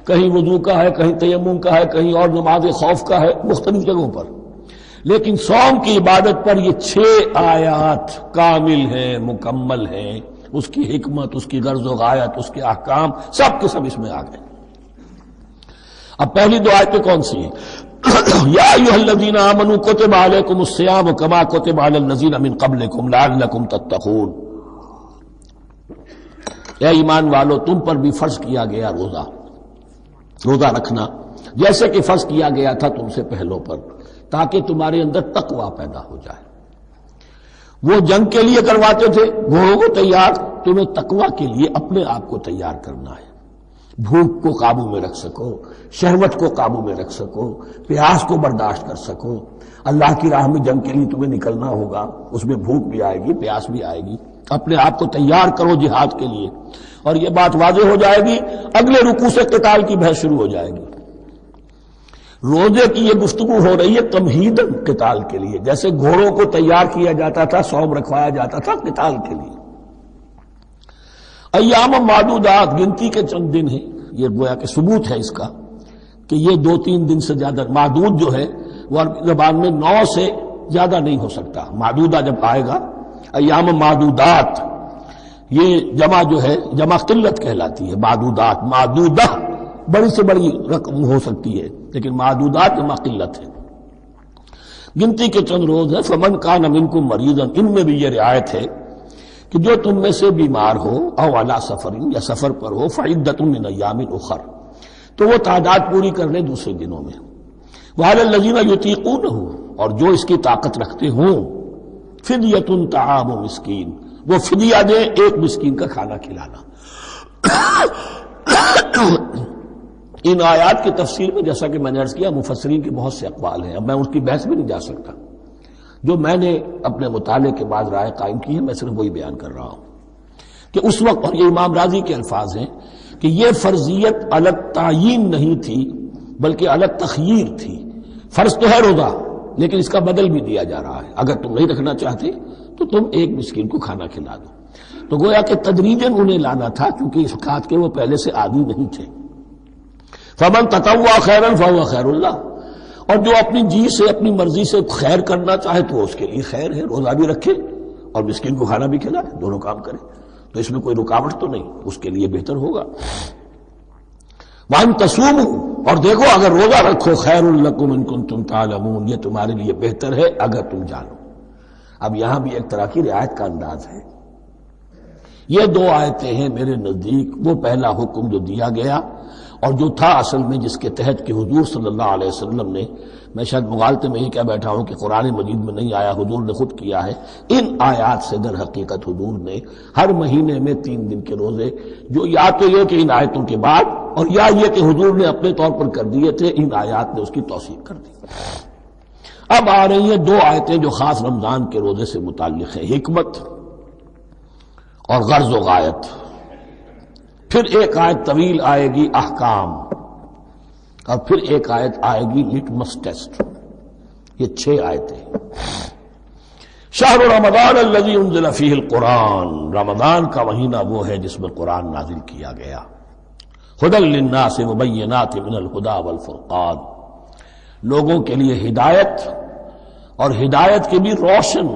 [SPEAKER 1] کہیں وضو کا ہے، کہیں تیمم کا ہے، کہیں اور نماز خوف کا ہے، مختلف جگہوں پر، لیکن صوم کی عبادت پر یہ 6 آیات کامل ہیں، مکمل ہیں۔ اس کی حکمت، اس کی غرض و غایت، اس کے احکام سب کے سب اس میں آ گئے۔ اب پہلی 2 آیتیں کون سی ہیں؟ یا ایھا الذین آمنوا کتب علیکم الصیام کما کتب علی الذین من قبلکم لعلکم تتقون۔ اے ایمان والو، تم پر بھی فرض کیا گیا روزہ رکھنا، جیسے کہ فرض کیا گیا تھا تم سے پہلوں پر، تاکہ تمہارے اندر تقویٰ پیدا ہو جائے۔ وہ جنگ کے لیے کرواتے تھے گھوڑوں کو تیار، تمہیں تقویٰ کے لیے اپنے آپ کو تیار کرنا ہے، بھوک کو قابو میں رکھ سکو، شہوت کو قابو میں رکھ سکو، پیاس کو برداشت کر سکو۔ اللہ کی راہ میں جنگ کے لیے تمہیں نکلنا ہوگا، اس میں بھوک بھی آئے گی، پیاس بھی آئے گی، اپنے آپ کو تیار کرو جہاد کے لیے۔ اور یہ بات واضح ہو جائے گی، اگلے رکوع سے قتال کی بحث شروع ہو جائے گی۔ روزے کی یہ گفتگو ہو رہی ہے تمہیداً قتال کے لیے، جیسے گھوڑوں کو تیار کیا جاتا تھا، صوم رکھوایا جاتا تھا قتال کے لیے۔ ایام معدودات، گنتی کے چند دن ہیں، یہ گویا کہ ثبوت ہے اس کا کہ یہ 2-3 دن سے زیادہ، معدود جو ہے وہ عربی زبان میں 9 سے زیادہ نہیں ہو سکتا۔ معدودہ جب آئے گا، ایام معدودات، یہ جمع جو ہے جمع قلت کہلاتی ہے۔ معدودات، معدودہ بڑی سے بڑی رقم ہو سکتی ہے، لیکن معدودات جمع قلت ہے۔ گنتی کے چند روز ہیں۔ فمن کان منکم مریضا، ان میں بھی یہ رعایت ہے کہ جو تم میں سے بیمار ہو، او علی سفر، یا سفر پر ہو، فعدۃ من ایام اخر، تو وہ تعداد پوری کر لے دوسرے دنوں میں۔ وعلی الذین یطیقونہ، اور جو اس کی طاقت رکھتے ہوں، فدیۃ طعام مسکین، وہ فدیہ دے 1 مسکین کا کھانا کھلانا۔ ان آیات کی تفسیر میں جیسا کہ میں نے عرض کیا مفسرین کے بہت سے اقوال ہیں، اب میں اس کی بحث میں نہیں جا سکتا، جو میں نے اپنے مطالعے کے بعد رائے قائم کی ہے میں صرف وہی بیان کر رہا ہوں کہ اس وقت، اور یہ امام راضی کے الفاظ ہیں کہ یہ فرضیت الگ تعیین نہیں تھی بلکہ الگ تخییر تھی۔ فرض تو ہے روزہ، لیکن اس کا بدل بھی دیا جا رہا ہے، اگر تم نہیں رکھنا چاہتے تو تم ایک مسکین کو کھانا کھلا دو۔ تو گویا کہ تدریجاً انہیں لانا تھا، کیونکہ اس بات کے وہ پہلے سے عادی نہیں تھے۔ فمن تطوع خیرا فهو خیر اللہ، اور جو اپنی جی سے اپنی مرضی سے خیر کرنا چاہے تو اس کے لیے خیر ہے، روزہ بھی رکھے اور مسکین کو کھانا بھی کھلائے، دونوں کام کرے، تو اس میں کوئی رکاوٹ تو نہیں، اس کے لیے بہتر ہوگا۔ وَأَن تَصُومُوا، اور دیکھو اگر روزہ رکھو، خیر لکم ان کنتم تعلمون، یہ تمہارے لیے بہتر ہے اگر تم جانو۔ اب یہاں بھی ایک طرح کی رعایت کا انداز ہے۔ یہ دو آیتیں ہیں میرے نزدیک وہ پہلا حکم جو دیا گیا اور جو تھا اصل میں جس کے تحت کہ حضور صلی اللہ علیہ وسلم نے، میں شاید مغالطے میں یہ کہہ بیٹھا ہوں کہ قرآن مجید میں نہیں آیا، حضور نے خود کیا ہے، ان آیات سے در حقیقت حضور نے ہر مہینے میں 3 دن کے روزے، جو یا تو یہ کہ ان آیتوں کے بعد اور یا یہ کہ حضور نے اپنے طور پر کر دیے تھے، ان آیات نے اس کی توثیق کر دی۔ اب آ رہی ہیں 2 آیتیں جو خاص رمضان کے روزے سے متعلق ہیں، حکمت اور غرض و غایت۔ پھر ایک آیت طویل آئے گی احکام، اور پھر ایک آیت آئے گی لٹمس ٹیسٹ۔ یہ 6 آیتیں۔ شہر رمضان الذی انزل فیہ القرآن، رمضان کا مہینہ وہ ہے جس میں قرآن نازل کیا گیا۔ ھدی للناس وبینات من الھدی والفرقان، لوگوں کے لیے ہدایت اور ہدایت کی بھی روشن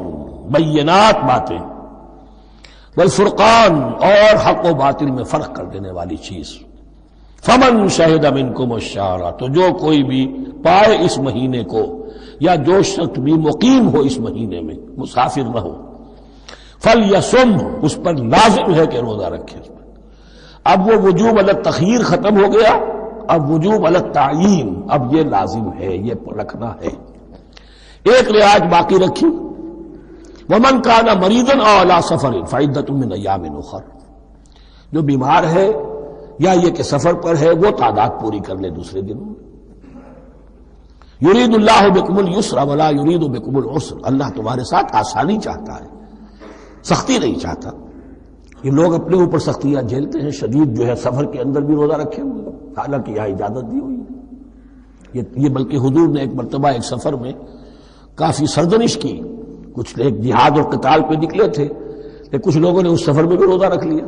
[SPEAKER 1] بینات باتیں، والفرقان اور حق و باطل میں فرق کر دینے والی چیز۔ فمن شہد منکم الشہر، تو جو کوئی بھی پائے اس مہینے کو، یا جو شخص بھی مقیم ہو اس مہینے میں، مسافر نہ ہو، فلیصم، اس پر لازم ہے کہ روزہ رکھے۔ اب وہ وجوب علی التخییر ختم ہو گیا، اب وجوب علی التعیین، اب یہ لازم ہے، یہ رکھنا ہے۔ ایک رعایت باقی رکھی، ومن کان مریضا او علی سفر فعدۃ من ایام اخر، جو بیمار ہے یا یہ کہ سفر پر ہے وہ تعداد پوری کر لے دوسرے دنوں میں۔ یرید اللہ بکم اليسر ولا یرید بکم العسر، اللہ تمہارے ساتھ آسانی چاہتا ہے، سختی نہیں چاہتا۔ یہ لوگ اپنے اوپر سختیاں جھیلتے ہیں، شدید جو ہے سفر کے اندر بھی روزہ رکھے ہوئے، حالانکہ یہاں اجازت دی ہوئی ہے۔ یہ بلکہ حضور نے ایک مرتبہ ایک سفر میں کافی سرزنش کی، کچھ ایک جہاد اور قتال پہ نکلے تھے، لیکن کچھ لوگوں نے اس سفر میں بھی روزہ رکھ لیا۔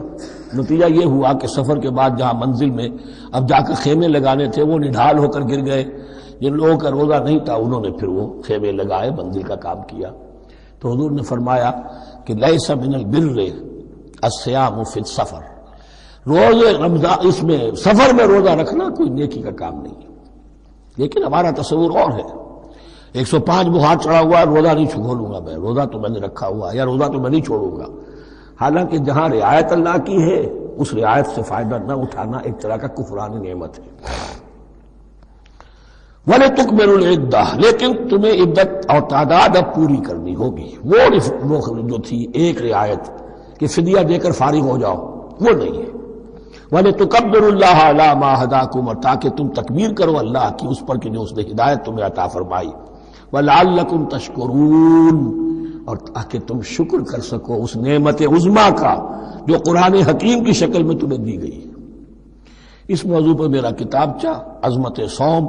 [SPEAKER 1] نتیجہ یہ ہوا کہ سفر کے بعد جہاں منزل میں اب جا کر خیمے لگانے تھے وہ نڈھال ہو کر گر گئے، جن لوگوں کا روزہ نہیں تھا انہوں نے پھر وہ خیمے لگائے، منزل کا کام کیا۔ تو حضور نے فرمایا کہ لیس من البر الصیام فی السفر، روزے رمضان اس میں سفر میں روزہ رکھنا کوئی نیکی کا کام نہیں ہے۔ لیکن ہمارا تصور اور ہے، 105 بخار چڑھا ہوا ہے، روزہ نہیں چھوڑوں گا میں، روزہ تو میں نے رکھا ہوا ہے، یا روزہ تو میں نہیں چھوڑوں گا۔ حالانکہ جہاں رعایت اللہ کی ہے اس رعایت سے فائدہ نہ اٹھانا ایک طرح کا کفران نعمت ہے۔ وَلِتُكْمِلُوا الْعِدَّةَ، لیکن تمہیں عدت اور تعداد اب پوری کرنی ہوگی۔ وہ جو تھی ایک رعایت کہ فدیہ دے کر فارغ ہو جاؤ، وہ نہیں ہے۔ وَلِتُكَبِّرُوا اللَّهَ عَلَىٰ مَا هَدَاكُمْ، اور تاکہ تم تکبیر کرو اللہ کی اس پر کہ جو اس نے ہدایت تمہیں عطا فرمائی۔ وَلَعَلَّكُمْ تَشْكُرُونَ، اور تاکہ تم شکر کر سکو اس نعمت عظمیٰ کا جو قرآن حکیم کی شکل میں تمہیں دی گئی۔ اس موضوع پر میرا کتابچہ عظمت صوم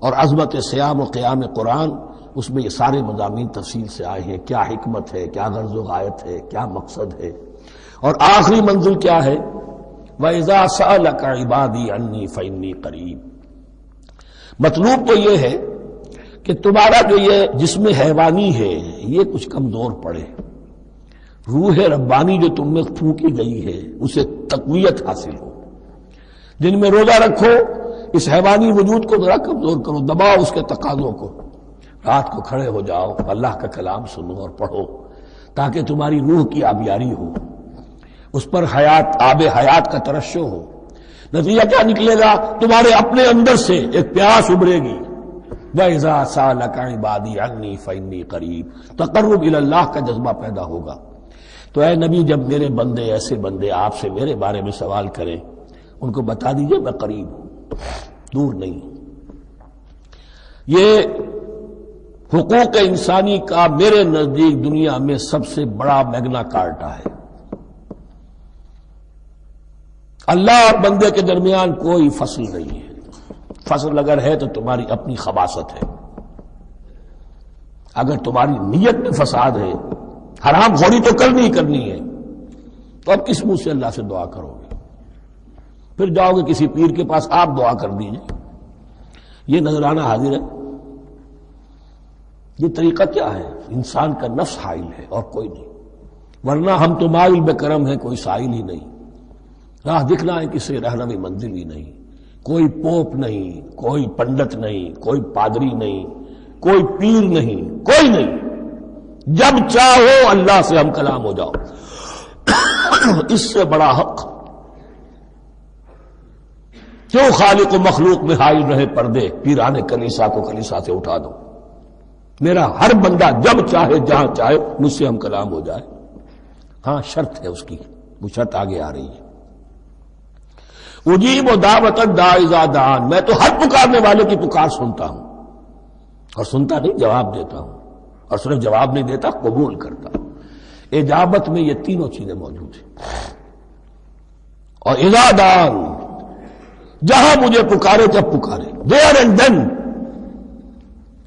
[SPEAKER 1] اور عظمت صیام و قیام قرآن، اس میں یہ سارے مضامین تفصیل سے آئے ہیں، کیا حکمت ہے، کیا غرض و غایت ہے، کیا مقصد ہے، اور آخری منزل کیا ہے، وَإِذَا سَأَلَكَ عِبَادِي عَنِّي فَإِنِّي قَرِيبٌ۔ مطلوب تو یہ ہے کہ تمہارا جو یہ جسم حیوانی ہے یہ کچھ کمزور پڑے، روح ربانی جو تم میں پھونکی گئی ہے اسے تقویت حاصل ہو۔ جن میں روزہ رکھو، اس حیوانی وجود کو ذرا کمزور کرو، دباؤ اس کے تقاضوں کو، رات کو کھڑے ہو جاؤ، اللہ کا کلام سنو اور پڑھو، تاکہ تمہاری روح کی آبیاری ہو، اس پر حیات، آب حیات کا ترشح ہو۔ نتیجہ کیا نکلے گا؟ تمہارے اپنے اندر سے ایک پیاس ابھرے گی، وَإِذَا سَأَلَكَ عِبَادِي عَنِّي فَإِنِّي قَرِيبٌ، تقرب الی اللہ کا جذبہ پیدا ہوگا۔ تو اے نبی، جب میرے بندے، ایسے بندے آپ سے میرے بارے میں سوال کریں، ان کو بتا دیجئے میں قریب ہوں، دور نہیں۔ یہ حقوق انسانی کا میرے نزدیک دنیا میں سب سے بڑا میگنا کارٹا ہے۔ اللہ اور بندے کے درمیان کوئی فصل نہیں ہے، فصل اگر ہے تو تمہاری اپنی خباثت ہے۔ اگر تمہاری نیت میں فساد ہے، حرام خوری تو کرنی ہی کرنی ہے، تو اب کس منہ سے اللہ سے دعا کرو گے؟ پھر جاؤ گے کسی پیر کے پاس، آپ دعا کر دیجیے، یہ نذرانہ حاضر ہے؟ یہ طریقہ کیا ہے؟ انسان کا نفس حائل ہے اور کوئی نہیں، ورنہ ہم تو مائل بے کرم ہیں، کوئی سائل ہی نہیں، راہ دکھنا ہے کسی رہنمی منزل ہی نہیں، کوئی پوپ نہیں، کوئی پنڈت نہیں، کوئی پادری نہیں، کوئی پیر نہیں، کوئی نہیں، جب چاہو اللہ سے ہم کلام ہو جاؤ۔ اس سے بڑا حق کیوں خالق و مخلوق میں حائل رہے پردے؟ پیران کلیسا کو کلیسا سے اٹھا دو، میرا ہر بندہ جب چاہے جہاں چاہے مجھ سے ہم کلام ہو جائے۔ ہاں شرط ہے اس کی، وہ شرط آگے آ رہی ہے، اجیب و دعوت الداعی اذا دعان، میں تو ہر پکارنے والے کی پکار سنتا ہوں، اور سنتا نہیں جواب دیتا ہوں، اور صرف جواب نہیں دیتا قبول کرتا ہوں۔ اجابت میں یہ تینوں چیزیں موجود ہیں، اور اذا دعان، جہاں مجھے پکارے جب پکارے، دیر اینڈ دین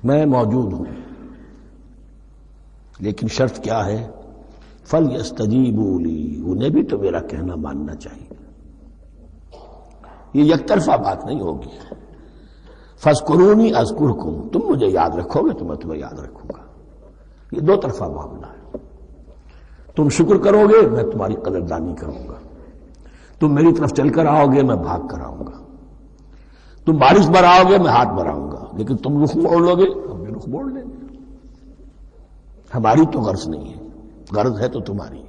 [SPEAKER 1] میں موجود ہوں۔ لیکن شرط کیا ہے؟ فَلْيَسْتَجِيبُوا لِي، انہیں بھی تو میرا کہنا ماننا چاہیے، یہ یک طرفہ بات نہیں ہوگی۔ فَاذْكُرُونِي أَذْكُرْكُمْ، تم مجھے یاد رکھو گے تو میں تمہیں یاد رکھوں گا، یہ دو طرفہ معاملہ ہے۔ تم شکر کرو گے میں تمہاری قدردانی کروں گا، تم میری طرف چل کر آؤ گے میں بھاگ کر آؤں گا، تم بارش برآؤ گے میں ہاتھ بڑھاؤں گا، لیکن تم رخ موڑ لو گے ہم بھی رخ موڑ لیں گے۔ ہماری تو غرض نہیں ہے، غرض ہے تو تمہاری،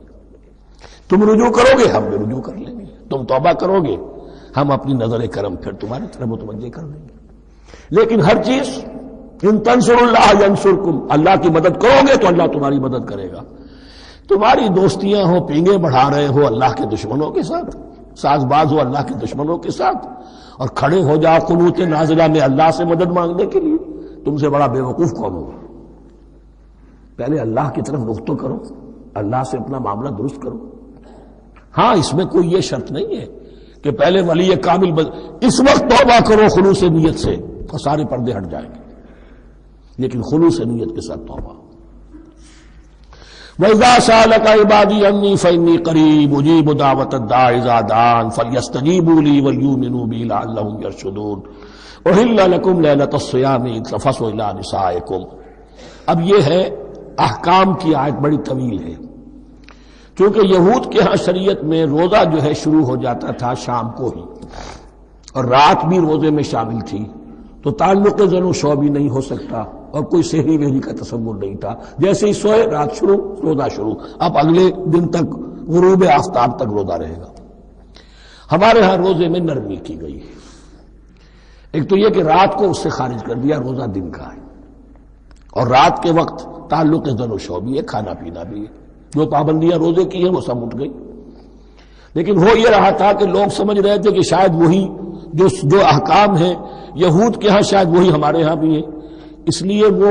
[SPEAKER 1] تم رجوع کرو گے ہم بھی رجوع کر لیں گے، تم توبہ کرو گے ہم اپنی نظر کرم پھر تمہاری طرف متوجہ کر دیں گے۔ لیکن ہر چیز ان تنصروا اللہ ینصرکم، اللہ کی مدد کرو گے تو اللہ تمہاری مدد کرے گا۔ تمہاری دوستیاں ہو، پینگے بڑھا رہے ہو اللہ کے دشمنوں کے ساتھ، ساز باز ہو اللہ کے دشمنوں کے ساتھ، اور کھڑے ہو جاؤ قنوت نازلہ میں اللہ سے مدد مانگنے کے لیے، تم سے بڑا بے وقوف کون ہوگا؟ پہلے اللہ کی طرف رخ تو کرو، اللہ سے اپنا معاملہ درست کرو۔ ہاں اس میں کوئی یہ شرط نہیں ہے کہ پہلے ولی کامل اس وقت توبہ کرو خلوص نیت سے تو سارے پردے ہٹ جائیں گے، لیکن خلوص نیت کے ساتھ توبہ۔ وَإِذَا سَأَلَكَ عِبَادِي عَنِّي فَإِنِّي قَرِيبٌ أُجِيبُ دَعْوَةَ الدَّاعِ إِذَا دَعَانِ فَلْيَسْتَجِيبُوا لِي وَلْيُؤْمِنُوا بِي لَعَلَّهُمْ يَرْشُدُونَ أُحِلَّ لَكُمْ لَيْلَةَ الصِّيَامِ الرَّفَثُ إِلَىٰ نِسَائِكُمْ۔ اب یہ ہے احکام کی آیت، بڑی طویل ہے، چونکہ یہود کے ہاں شریعت میں روزہ جو ہے شروع ہو جاتا تھا شام کو ہی، اور رات بھی روزے میں شامل تھی، تو تعلق زن و شو بھی نہیں ہو سکتا، اور کوئی سحری وحری کا تصور نہیں تھا، جیسے ہی سوئے رات شروع روزہ شروع، اب اگلے دن تک غروب آفتاب تک روزہ رہے گا۔ ہمارے ہاں روزے میں نرمی کی گئی، ایک تو یہ کہ رات کو اس سے خارج کر دیا، روزہ دن کا ہے، اور رات کے وقت تعلق زن و شو بھی ہے، کھانا پینا بھی ہے، جو پابندیاں روزے کی ہیں وہ سب اٹھ گئی۔ لیکن ہو یہ رہا تھا کہ لوگ سمجھ رہے تھے کہ شاید وہی جو احکام ہیں یہود کے ہاں شاید وہی ہمارے ہاں بھی ہیں، اس لیے وہ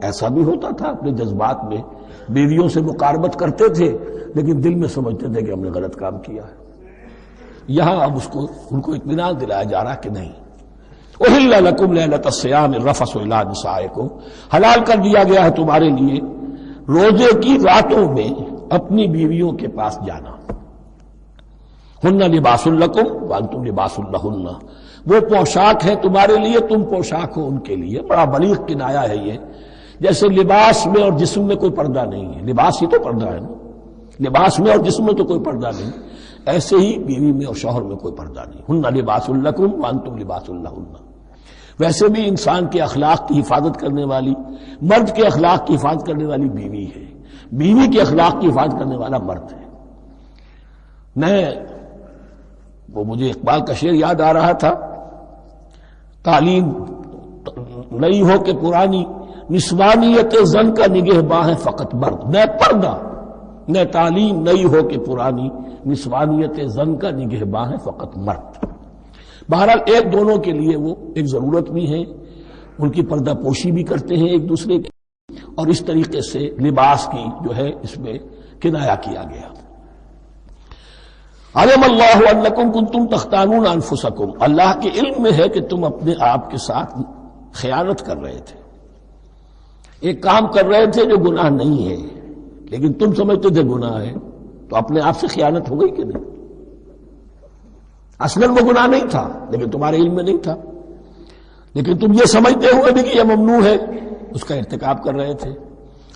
[SPEAKER 1] ایسا بھی ہوتا تھا اپنے جذبات میں بیویوں سے مقاربت کرتے تھے، لیکن دل میں سمجھتے تھے کہ ہم نے غلط کام کیا ہے۔ یہاں اب ان کو اطمینان دلایا جا رہا کہ نہیں، أُحِلَّ لَكُمْ لَيْلَةَ الصِّيَامِ الرَّفَثُ إِلَىٰ نِسَائِكُمْ، حلال کر دیا گیا ہے تمہارے لیے روزے کی راتوں میں اپنی بیویوں کے پاس جانا۔ ہن لباس لکم وانتم لباس لہن، وہ پوشاک ہے تمہارے لیے، تم پوشاک ہو ان کے لیے۔ بڑا بلیغ کنایا ہے یہ، جیسے لباس میں اور جسم میں کوئی پردہ نہیں ہے، لباس ہی تو پردہ ہے نا، لباس میں اور جسم میں تو کوئی پردہ نہیں، ایسے ہی بیوی میں اور شوہر میں کوئی پردہ نہیں۔ ہن لباس لکم وانتم لباس لہن۔ ویسے بھی انسان کے اخلاق کی حفاظت کرنے والی، مرد کے اخلاق کی حفاظت کرنے والی بیوی ہے، بیوی کے اخلاق کی حفاظت کرنے والا مرد ہے۔ وہ مجھے اقبال کا شعر یاد آ رہا تھا، تعلیم نئی ہو کہ پرانی، نسوانیت زن کا نگہباں ہے فقط مرد، نہ پردہ نہ تعلیم نئی ہو کہ پرانی، نسوانیت زن کا نگہباں ہے فقط مرد۔ بہرحال ایک دونوں کے لیے وہ ایک ضرورت بھی ہے، ان کی پردہ پوشی بھی کرتے ہیں ایک دوسرے کی، اور اس طریقے سے لباس کی جو ہے اس میں کنایا کیا گیا۔ علم اللہ انکم کنتم تختانون انفسکم، اللہ کے علم میں ہے کہ تم اپنے آپ کے ساتھ خیانت کر رہے تھے۔ ایک کام کر رہے تھے جو گناہ نہیں ہے لیکن تم سمجھتے تھے گناہ ہے، تو اپنے آپ سے خیانت ہو گئی کہ نہیں؟ اصلاً وہ گناہ نہیں تھا لیکن تمہارے علم میں نہیں تھا، لیکن تم یہ سمجھتے ہوئے بھی کہ یہ ممنوع ہے اس کا ارتکاب کر رہے تھے۔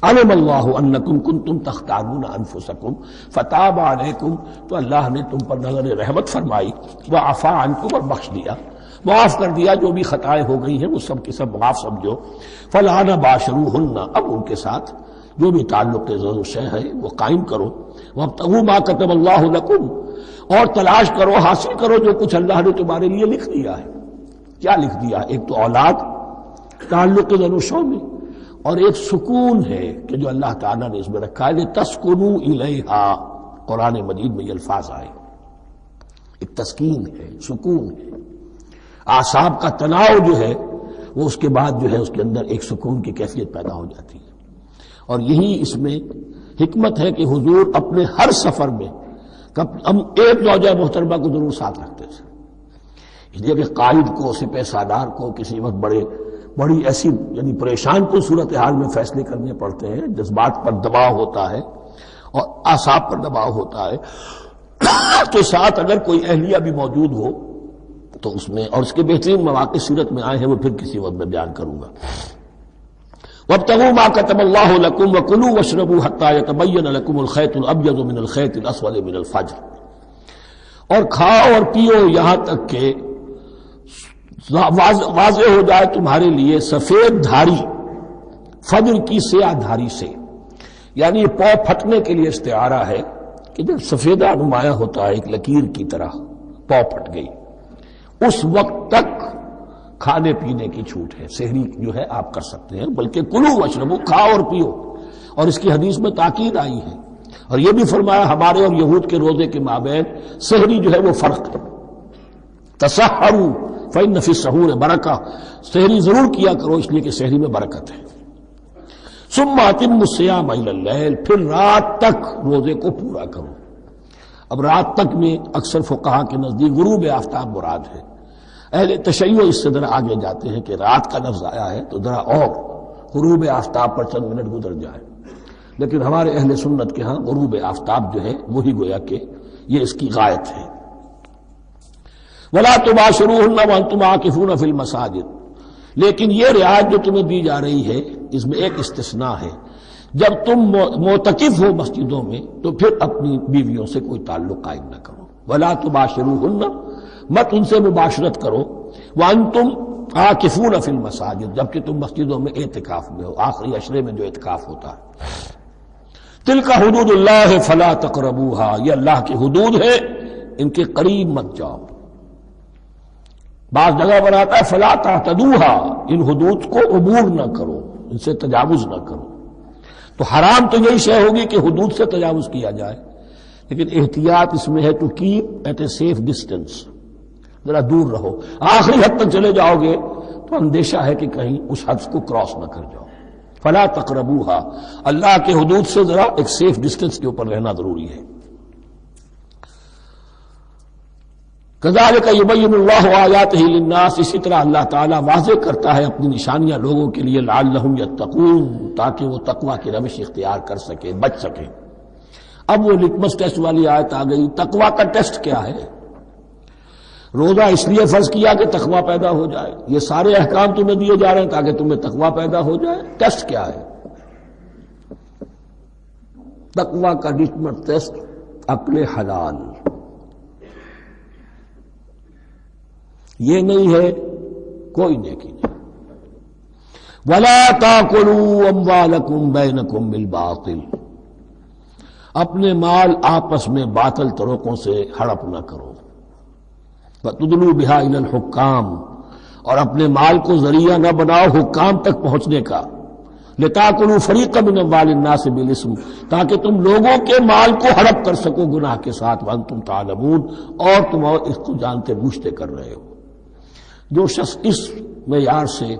[SPEAKER 1] علم اللہ انکم کنتم تختارون انفسکم فتاب علیکم، تو اللہ نے تم پر نظر رحمت فرمائی، وعفا عنکم، اور بخش دیا، معاف کر دیا، جو بھی خطائیں ہو گئی ہیں وہ سب کے سب معاف سمجھو۔ فالآن باشروہن، اب ان کے ساتھ جو بھی تعلق ضرور شے ہے وہ قائم کرو، وابتغوا ما کتب اللہ لکم، اور تلاش کرو، حاصل کرو جو کچھ اللہ نے تمہارے لیے لکھ دیا ہے۔ کیا لکھ دیا؟ ایک تو اولاد تعلق ضرور شو میں، اور ایک سکون ہے کہ جو اللہ تعالیٰ نے اس میں رکھا ہے، لتسکنوا الیہا، قرآن مجید میں یہ الفاظ آئے، ایک تسکین ہے، سکون ہے، اعصاب کا تناؤ جو ہے وہ اس کے بعد جو ہے اس کے اندر ایک سکون کی کیفیت پیدا ہو جاتی ہے۔ اور یہی اس میں حکمت ہے کہ حضور اپنے ہر سفر میں ہم ایک زوجہ محترمہ کو ضرور ساتھ رکھتے تھے، اس لیے کہ قائد کو، سپہ سالار کو کسی وقت بڑی ایسی یعنی پریشان کن صورتحال میں فیصلے کرنے پڑتے ہیں، جذبات پر دباؤ ہوتا ہے اور اعصاب پر دباؤ ہوتا ہے، تو ساتھ اگر کوئی اہلیہ بھی موجود ہو تو اس میں، اور اس کے بہترین مواقع سیرت میں آئے ہیں، وہ پھر کسی وقت میں بیان کروں گا۔ وابتغوا ما كتب الله لكم وكلوا واشربوا حتى يتبين لكم الخيط الابيض من الخيط الاسود من الفجر، اور کھاؤ اور پیو یہاں تک کہ واضح ہو جائے تمہارے لیے سفید دھاری فجر کی سیاہ دھاری سے، یعنی یہ پاؤں پھٹنے کے لیے استعارہ ہے کہ جب سفیدہ نمایاں ہوتا ہے ایک لکیر کی طرح، پاؤں پھٹ گئی، اس وقت تک کھانے پینے کی چھوٹ ہے، سحری جو ہے آپ کر سکتے ہیں، بلکہ کلو واشربو، کھاؤ اور پیو، اور اس کی حدیث میں تاکید آئی ہے، اور یہ بھی فرمایا ہمارے اور یہود کے روزے کے مابین سحری جو ہے وہ فرق ہے، تسحروا فإن فی السحور برکہ، سحری ضرور کیا کرو اس لیے کہ سحری میں برکت ہے۔ ثم اتموا الصیام الی اللیل، پھر رات تک روزے کو پورا کرو۔ اب رات تک میں اکثر فقہا کے نزدیک غروب آفتاب مراد ہے، اہل تشیع اس سے ذرا آگے جاتے ہیں کہ رات کا لفظ آیا ہے تو ذرا اور غروب آفتاب پر چند منٹ گزر جائے، لیکن ہمارے اہل سنت کے ہاں غروب آفتاب جو ہے وہی گویا کہ یہ اس کی غایت ہے۔ وَلَا تُبَاشِرُوهُنَّ وَأَنْتُمْ عَاكِفُونَ فِي الْمَسَاجِدِ، لیکن یہ رعایت جو تمہیں دی جا رہی ہے اس میں ایک استثناء ہے، جب تم معتکف ہو مسجدوں میں تو پھر اپنی بیویوں سے کوئی تعلق قائم نہ کرو۔ وَلَا تُبَاشِرُوهُنَّ، مت ان سے مباشرت کرو، وَأَنْتُمْ عَاكِفُونَ فِي الْمَسَاجِدِ، جبکہ تم مسجدوں میں اعتکاف میں ہو، آخری عشرے میں جو اعتکاف ہوتا ہے۔ تِلْكَ حُدُودُ اللَّهِ فَلَا تَقْرَبُوهَا، یہ اللہ کی حدود ہے، ان کے قریب مت جاؤ۔ بعض جگہ پر آتا ہے فلا تعتدوها، ان حدود کو عبور نہ کرو، ان سے تجاوز نہ کرو۔ تو حرام تو یہی شے ہوگی کہ حدود سے تجاوز کیا جائے، لیکن احتیاط اس میں ہے to keep at a safe distance, ذرا دور رہو، آخری حد تک چلے جاؤ گے تو اندیشہ ہے کہ کہیں اس حد کو کراس نہ کر جاؤ۔ فلا تقربوها، اللہ کے حدود سے ذرا ایک سیف ڈسٹینس کے اوپر رہنا ضروری ہے۔ کذالک یبین اللہ آیاتہ للناس، اسی طرح اللہ تعالیٰ واضح کرتا ہے اپنی نشانیاں لوگوں کے لیے، لعلہم یتقون، تاکہ وہ تقوی کی روش اختیار کر سکیں، بچ سکیں۔ اب وہ لٹمس ٹیسٹ والی آیت آ گئی، تقوی کا ٹیسٹ کیا ہے؟ روزہ اس لیے فرض کیا کہ تقوی پیدا ہو جائے، یہ سارے احکام تمہیں دیے جا رہے ہیں تاکہ تمہیں تقوی پیدا ہو جائے، ٹیسٹ کیا ہے؟ تقوی کا لٹمس ٹیسٹ عقل حلال، یہ نہیں ہے کوئی نیکی نہیں۔ وَلَا تَأْكُلُوا أَمْوَالَكُمْ بَيْنَكُمْ بِالْبَاطِلِ، اپنے مال آپس میں باطل طریقوں سے ہڑپ نہ کرو۔ وَتُدْلُوا بِهَا إِلَى الْحُكَّامِ، اور اپنے مال کو ذریعہ نہ بناؤ حکام تک پہنچنے کا، لِتَأْكُلُوا فَرِيقًا مِنْ أَمْوَالِ النَّاسِ بِالْإِثْمِ، تاکہ تم لوگوں کے مال کو ہڑپ کر سکو گناہ کے ساتھ، وَأَنْتُمْ تَعْلَمُونَ، اور تم اس کو جانتے بوجھتے کر رہے ہو۔ جو شخص اس معیار سے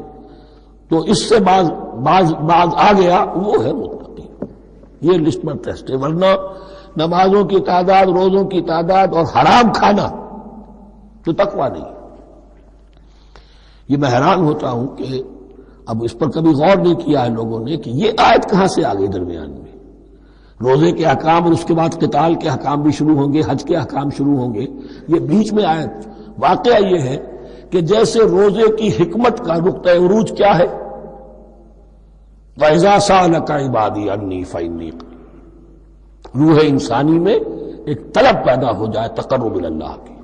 [SPEAKER 1] تو اس سے باز آ گیا وہ ہے متقی، یہ لسٹ میں ٹیسٹ ہے، ورنہ نمازوں کی تعداد، روزوں کی تعداد اور حرام کھانا تو تقویٰ نہیں۔ یہ میں حیران ہوتا ہوں کہ اب اس پر کبھی غور نہیں کیا ہے لوگوں نے کہ یہ آیت کہاں سے آ گئی درمیان میں. روزے کے احکام اور اس کے بعد قتال کے احکام بھی شروع ہوں گے، حج کے احکام شروع ہوں گے، یہ بیچ میں آیت. واقعہ یہ ہے کہ جیسے روزے کی حکمت کا نقطہ عروج کیا ہے، وَإِذَا سَأَلَكَ عِبَادِي عَنِّي فَإِنِّي قَرِيبٌ، روح انسانی میں ایک طلب پیدا ہو جائے تقرب اللہ کی.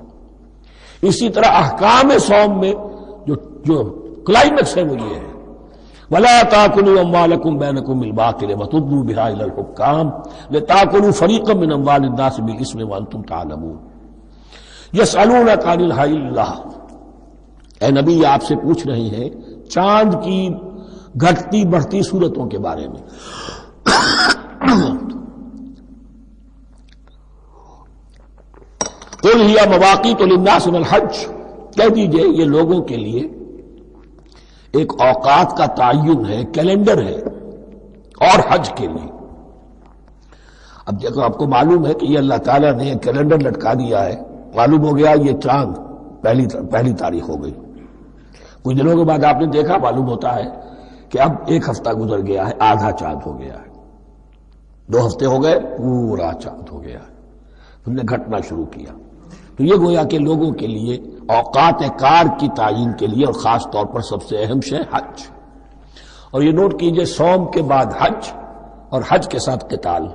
[SPEAKER 1] اسی طرح احکام صوم میں جو کلائمیکس ہے وہ یہ ہے، وَلَا تَأْكُلُوا أَمْوَالَكُمْ بَيْنَكُمْ بِالْبَاطِلِ وَتُدْلُوا بِهَا إِلَى الْحُكَّامِ لِتَأْكُلُوا فَرِيقًا مِّنْ أَمْوَالِ النَّاسِ بِالْإِثْمِ وَأَنْتُمْ تَعْلَمُونَ يَسْأَلُونَكَ عَنِ الْأَهِلَّةِ، اے نبی آپ سے پوچھ رہے ہیں چاند کی گھٹتی بڑھتی صورتوں کے بارے میں. قُلْ هِيَ مَوَاقِيتُ لِلنَّاسِ وَالْحَجِّ، کہہ دیجئے یہ لوگوں کے لیے ایک اوقات کا تعین ہے، کیلنڈر ہے، اور حج کے لیے. اب دیکھو آپ کو معلوم ہے کہ یہ اللہ تعالیٰ نے ایک کیلنڈر لٹکا دیا ہے. معلوم ہو گیا یہ چاند پہلی تاریخ ہو گئی. کچھ دنوں کے بعد آپ نے دیکھا معلوم ہوتا ہے کہ اب ایک ہفتہ گزر گیا ہے، آدھا چاند ہو گیا ہے. 2 ہفتے ہو گئے، پورا چاند ہو گیا ہے. ہم نے گھٹنا شروع کیا. تو یہ گویا کہ لوگوں کے لیے اوقات کار کی تعین کے لیے، اور خاص طور پر سب سے اہم شے حج. اور یہ نوٹ کیجئے صوم کے بعد حج، اور حج کے ساتھ قتال.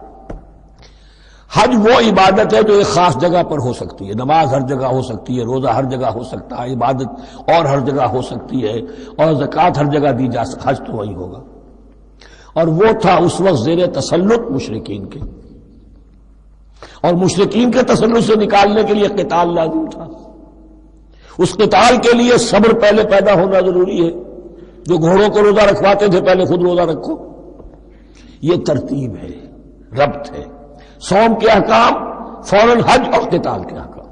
[SPEAKER 1] حج وہ عبادت ہے جو ایک خاص جگہ پر ہو سکتی ہے. نماز ہر جگہ ہو سکتی ہے، روزہ ہر جگہ ہو سکتا ہے، عبادت اور ہر جگہ ہو سکتی ہے، اور زکوٰۃ ہر جگہ دی جا سکتی. حج تو وہی ہوگا. اور وہ تھا اس وقت زیر تسلط مشرکین کے، اور مشرکین کے تسلط سے نکالنے کے لیے قتال لازم تھا. اس قتال کے لیے صبر پہلے پیدا ہونا ضروری ہے. جو گھوڑوں کو روزہ رکھواتے تھے پہلے خود روزہ رکھو. یہ ترتیب ہے، ربط ہے. صوم کے احکام فوراً حج اور قتال کے احکام.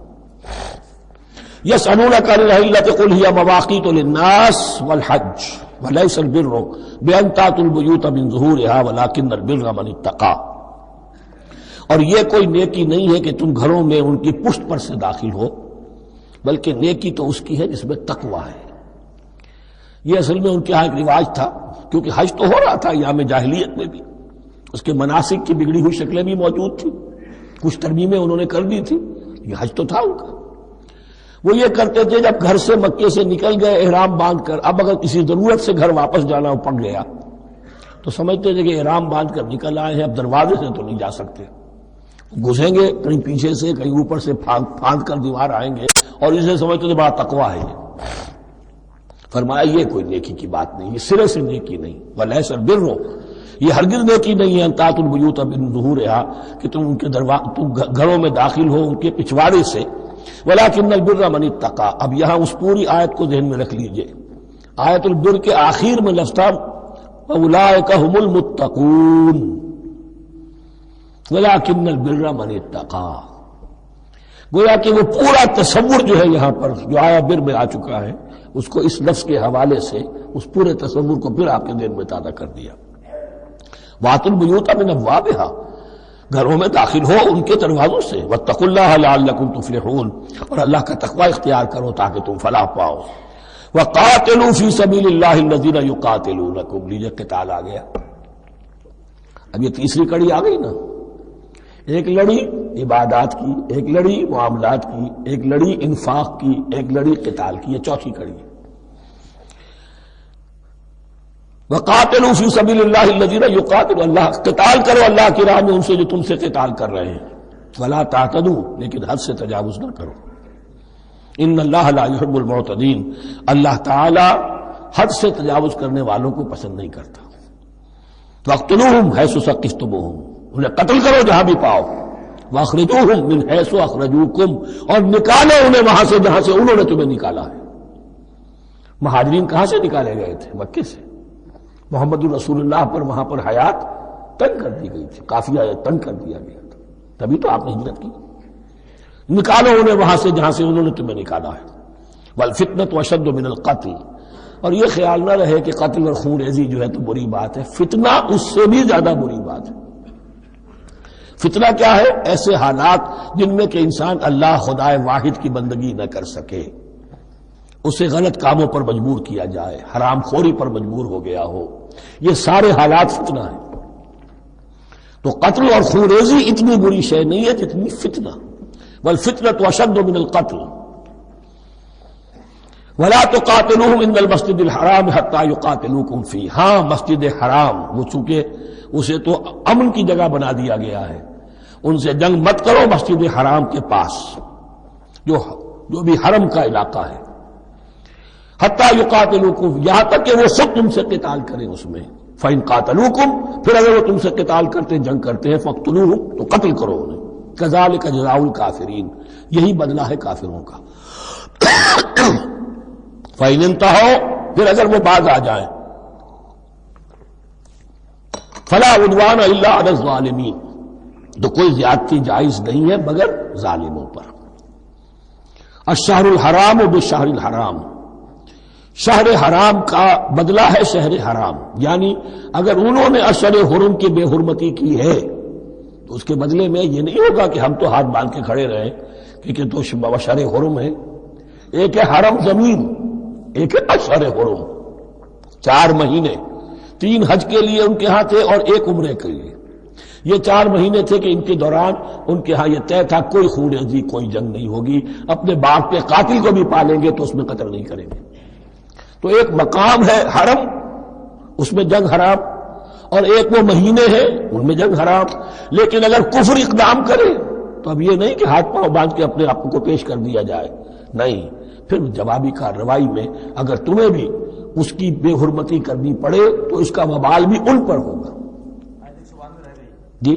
[SPEAKER 1] یسألونک عن الأہلة قل هی مواقیت للناس والحج وليس البر بأن تأتوا البیوت من ظہورها ولكن البر من اتقى. اور یہ کوئی نیکی نہیں ہے کہ تم گھروں میں ان کی پشت پر سے داخل ہو، بلکہ نیکی تو اس کی ہے جس میں تقوی ہے. یہ اصل میں ان کے ہاں ایک رواج تھا، کیونکہ حج تو ہو رہا تھا ایام جاہلیت میں بھی، اس کے مناسک کی بگڑی ہوئی شکلیں بھی موجود تھیں، کچھ ترمیمیں انہوں نے کر دی تھی. یہ حج تو تھا ان کا. وہ یہ کرتے تھے جب گھر سے مکے سے نکل گئے احرام باندھ کر، اب اگر کسی ضرورت سے گھر واپس جانا پڑ گیا تو سمجھتے تھے کہ احرام باندھ کر نکل آئے ہیں، اب دروازے سے تو نہیں جا سکتے، گھسیں گے کہیں پیچھے سے کہیں اوپر سے پھاند کر دیوار آئیں گے، اور اسے سمجھتے تھے بڑا تقویٰ ہے. فرمایا یہ کوئی نیکی کی بات نہیں، یہ سرے سے نیکی نہیں. وَلَيْسَ الْبِرُّ، یہ ہرگز نیکی نہیں ہے ان تأتوا البیوت من ظہورها کہ تم ان کے تم گھروں میں داخل ہو ان کے پچھواڑے سے. وَلَكِنَّ الْبِرَّ مَنِ اتَّقَى. اب یہاں اس پوری آیت کو ذہن میں رکھ لیجئے. آیت البر کے آخر میں لفظ تھا وَأُولَٰئِكَ هُمُ الْمُتَّقُونَ وَلَكِنَّ الْبِرَّ مَنِ اتَّقَى. گویا کہ وہ پورا تصور جو ہے یہاں پر جو آیا بر میں آ چکا ہے، اس کو اس لفظ کے حوالے سے اس پورے تصور کو پھر آپ کے ذہن میں تازہ کر دیا. وَأْتُوا الْبُيُوتَ مِنْ أَبْوَابِهَا، گھروں میں داخل ہو ان کے دروازوں سے. وَاتَّقُوا اللَّهَ لَعَلَّكُمْ تُفْلِحُونَ، اور اللہ کا تقوی اختیار کرو تاکہ تم فلاح پاؤ. وَقَاتِلُوا فِي سَبِيلِ اللَّهِ الَّذِينَ يُقَاتِلُونَكُمْ. لیجیے قتال آ گیا. اب یہ تیسری کڑی آ گئی نا. ایک لڑی عبادات کی، ایک لڑی معاملات کی، ایک لڑی انفاق کی، ایک لڑی قتال کی. یہ چوتھی کڑی ہے. وَقَاتِلُوا فِي سَبِيلِ اللَّهِ الَّذِينَ يُقَاتِلُونَ، اللہ قتال کرو اللہ کی راہ میں ان سے جو تم سے قتال کر رہے ہیں. وَلَا تَعْتَدُوا، لیکن حد سے تجاوز نہ کرو. إِنَّ اللَّهَ لَا يُحِبُّ الْمُعْتَدِينَ، اللہ تعالی حد سے تجاوز کرنے والوں کو پسند نہیں کرتا. وَاقْتُلُوهُمْ حَيْثُ ثَقِفْتُمُوهُمْ، انہیں قتل کرو جہاں بھی پاؤ. وَأَخْرِجُوهُمْ مِنْ حَيْثُ أَخْرَجُوكُمْ، اور نکالو انہیں وہاں سے جہاں سے انہوں نے تمہیں نکالا ہے. مہاجرین کہاں سے نکالے گئے تھے؟ مکے سے. محمد الرسول اللہ پر وہاں پر حیات تنگ کر دی گئی تھی، قافیہ تنگ کر دیا گیا تھا، تبھی تو آپ نے ہجرت کی. نکالو انہیں وہاں سے جہاں سے انہوں نے تمہیں نکالا ہے. والفتنة أشد من القتل، اور یہ خیال نہ رہے کہ قتل اور خون ریزی جو ہے تو بری بات ہے، فتنہ اس سے بھی زیادہ بری بات ہے. فتنہ کیا ہے؟ ایسے حالات جن میں کہ انسان اللہ خدائے واحد کی بندگی نہ کر سکے. اسے غلط کاموں پر مجبور کیا جائے، حرام خوری پر مجبور ہو گیا ہو، یہ سارے حالات فتنہ ہیں۔ تو قتل اور خونریزی اتنی بری شے نہیں ہے جتنی فتنہ، والفتنة اشد من القتل۔ ولا تقاتلوهم عند المسجد الحرام حتى يقاتلوكم فيه، ہاں مسجد حرام وہ چونکہ اسے تو امن کی جگہ بنا دیا گیا ہے، ان سے جنگ مت کرو مسجد حرام کے پاس جو بھی حرم کا علاقہ ہے، حتى يقاتلوكم، یہاں تک کہ وہ خود تم سے قتال کریں اس میں، فإن قاتلوكم، پھر اگر وہ تم سے قتال کرتے جنگ کرتے ہیں، فاقتلوهم، تو قتل کرو انہیں، كذلك جزاء الكافرين، یہی بدلہ ہے کافروں کا۔ فإن انتهوا، پھر اگر وہ باز آ جائیں، فلا عدوان الا على الظالمین، تو کوئی زیادتی جائز نہیں ہے مگر ظالموں پر۔ الشہر الحرام بالشہر الحرام، شہر حرام کا بدلہ ہے شہر حرام، یعنی اگر انہوں نے اشہر حرم کی بے حرمتی کی ہے تو اس کے بدلے میں یہ نہیں ہوگا کہ ہم تو ہاتھ باندھ کے کھڑے رہیں کہ تو اشہر حرم ہے۔ ایک ہے حرم زمین، ایک ہے اشہر حرم، 4 مہینے، 3 حج کے لیے ان کے ہاں تھے اور 1 عمرے کے لیے۔ یہ 4 مہینے تھے کہ ان کے دوران ان کے ہاں یہ طے تھا کوئی خونریزی کوئی جنگ نہیں ہوگی، اپنے باپ کے قاتل کو بھی پالیں گے تو اس میں قتل نہیں کریں گے۔ تو ایک مقام ہے حرم، اس میں جنگ حرام، اور ایک وہ مہینے ہیں ان میں جنگ حرام۔ لیکن اگر کفر اقدام کرے تو اب یہ نہیں کہ ہاتھ پاؤں باندھ کے اپنے آپ کو پیش کر دیا جائے، نہیں، پھر جوابی کارروائی میں اگر تمہیں بھی اس کی بے حرمتی کرنی پڑے تو اس کا وبال بھی ان پر ہوگا۔ جی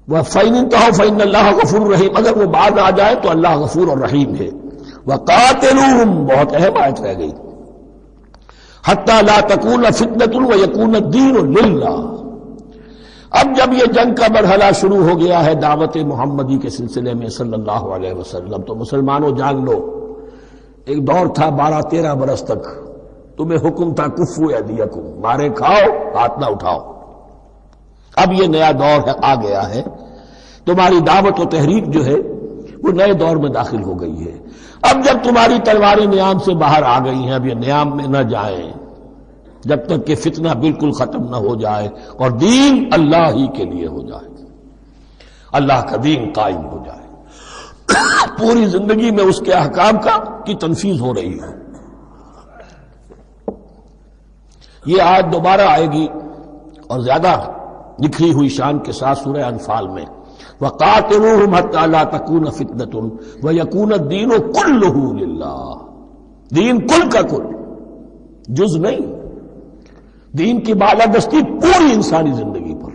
[SPEAKER 1] وَفَإِنِ انتَهَوْا فَإِنَّ اللَّهَ غَفُورٌ رَحِيمٌ، اگر وہ بعد آ جائے تو اللہ غفور اور رحیم ہے۔ وَقَاتِلُوهُمْ، بہت اہم آیت رہ گئی، حَتَّى لَا تَكُونَ فِتْنَةٌ وَيَكُونَ الدِّينُ لِلَّهِ۔ اب جب یہ جنگ کا مرحلہ شروع ہو گیا ہے دعوت محمدی کے سلسلے میں صلی اللہ علیہ وسلم، تو مسلمانوں جان لو، ایک دور تھا 12-13 برس تک تمہیں حکم تھا کفو ایدیکم، مارے کھاؤ ہاتھ نہ اٹھاؤ۔ اب یہ نیا دور ہے، آ گیا ہے، تمہاری دعوت و تحریک جو ہے وہ نئے دور میں داخل ہو گئی ہے۔ اب جب تمہاری تلواریں نیام سے باہر آ گئی ہیں، اب یہ نیام میں نہ جائیں جب تک کہ فتنہ بالکل ختم نہ ہو جائے اور دین اللہ ہی کے لیے ہو جائے، اللہ کا دین قائم ہو جائے، پوری زندگی میں اس کے احکام کی تنفیذ ہو رہی ہے۔ یہ آیت دوبارہ آئے گی اور زیادہ نکھری ہوئی شان کے ساتھ سورہ انفال میں، وَقَاتِلُوهُمْ حَتَّى لَا تَكُونَ فِتْنَةٌ وَيَكُونَ الدِّينُ كُلُّهُ لِلَّهِ، دین کل کا کل، جز نہیں، دین کی بالادستی پوری انسانی زندگی پر،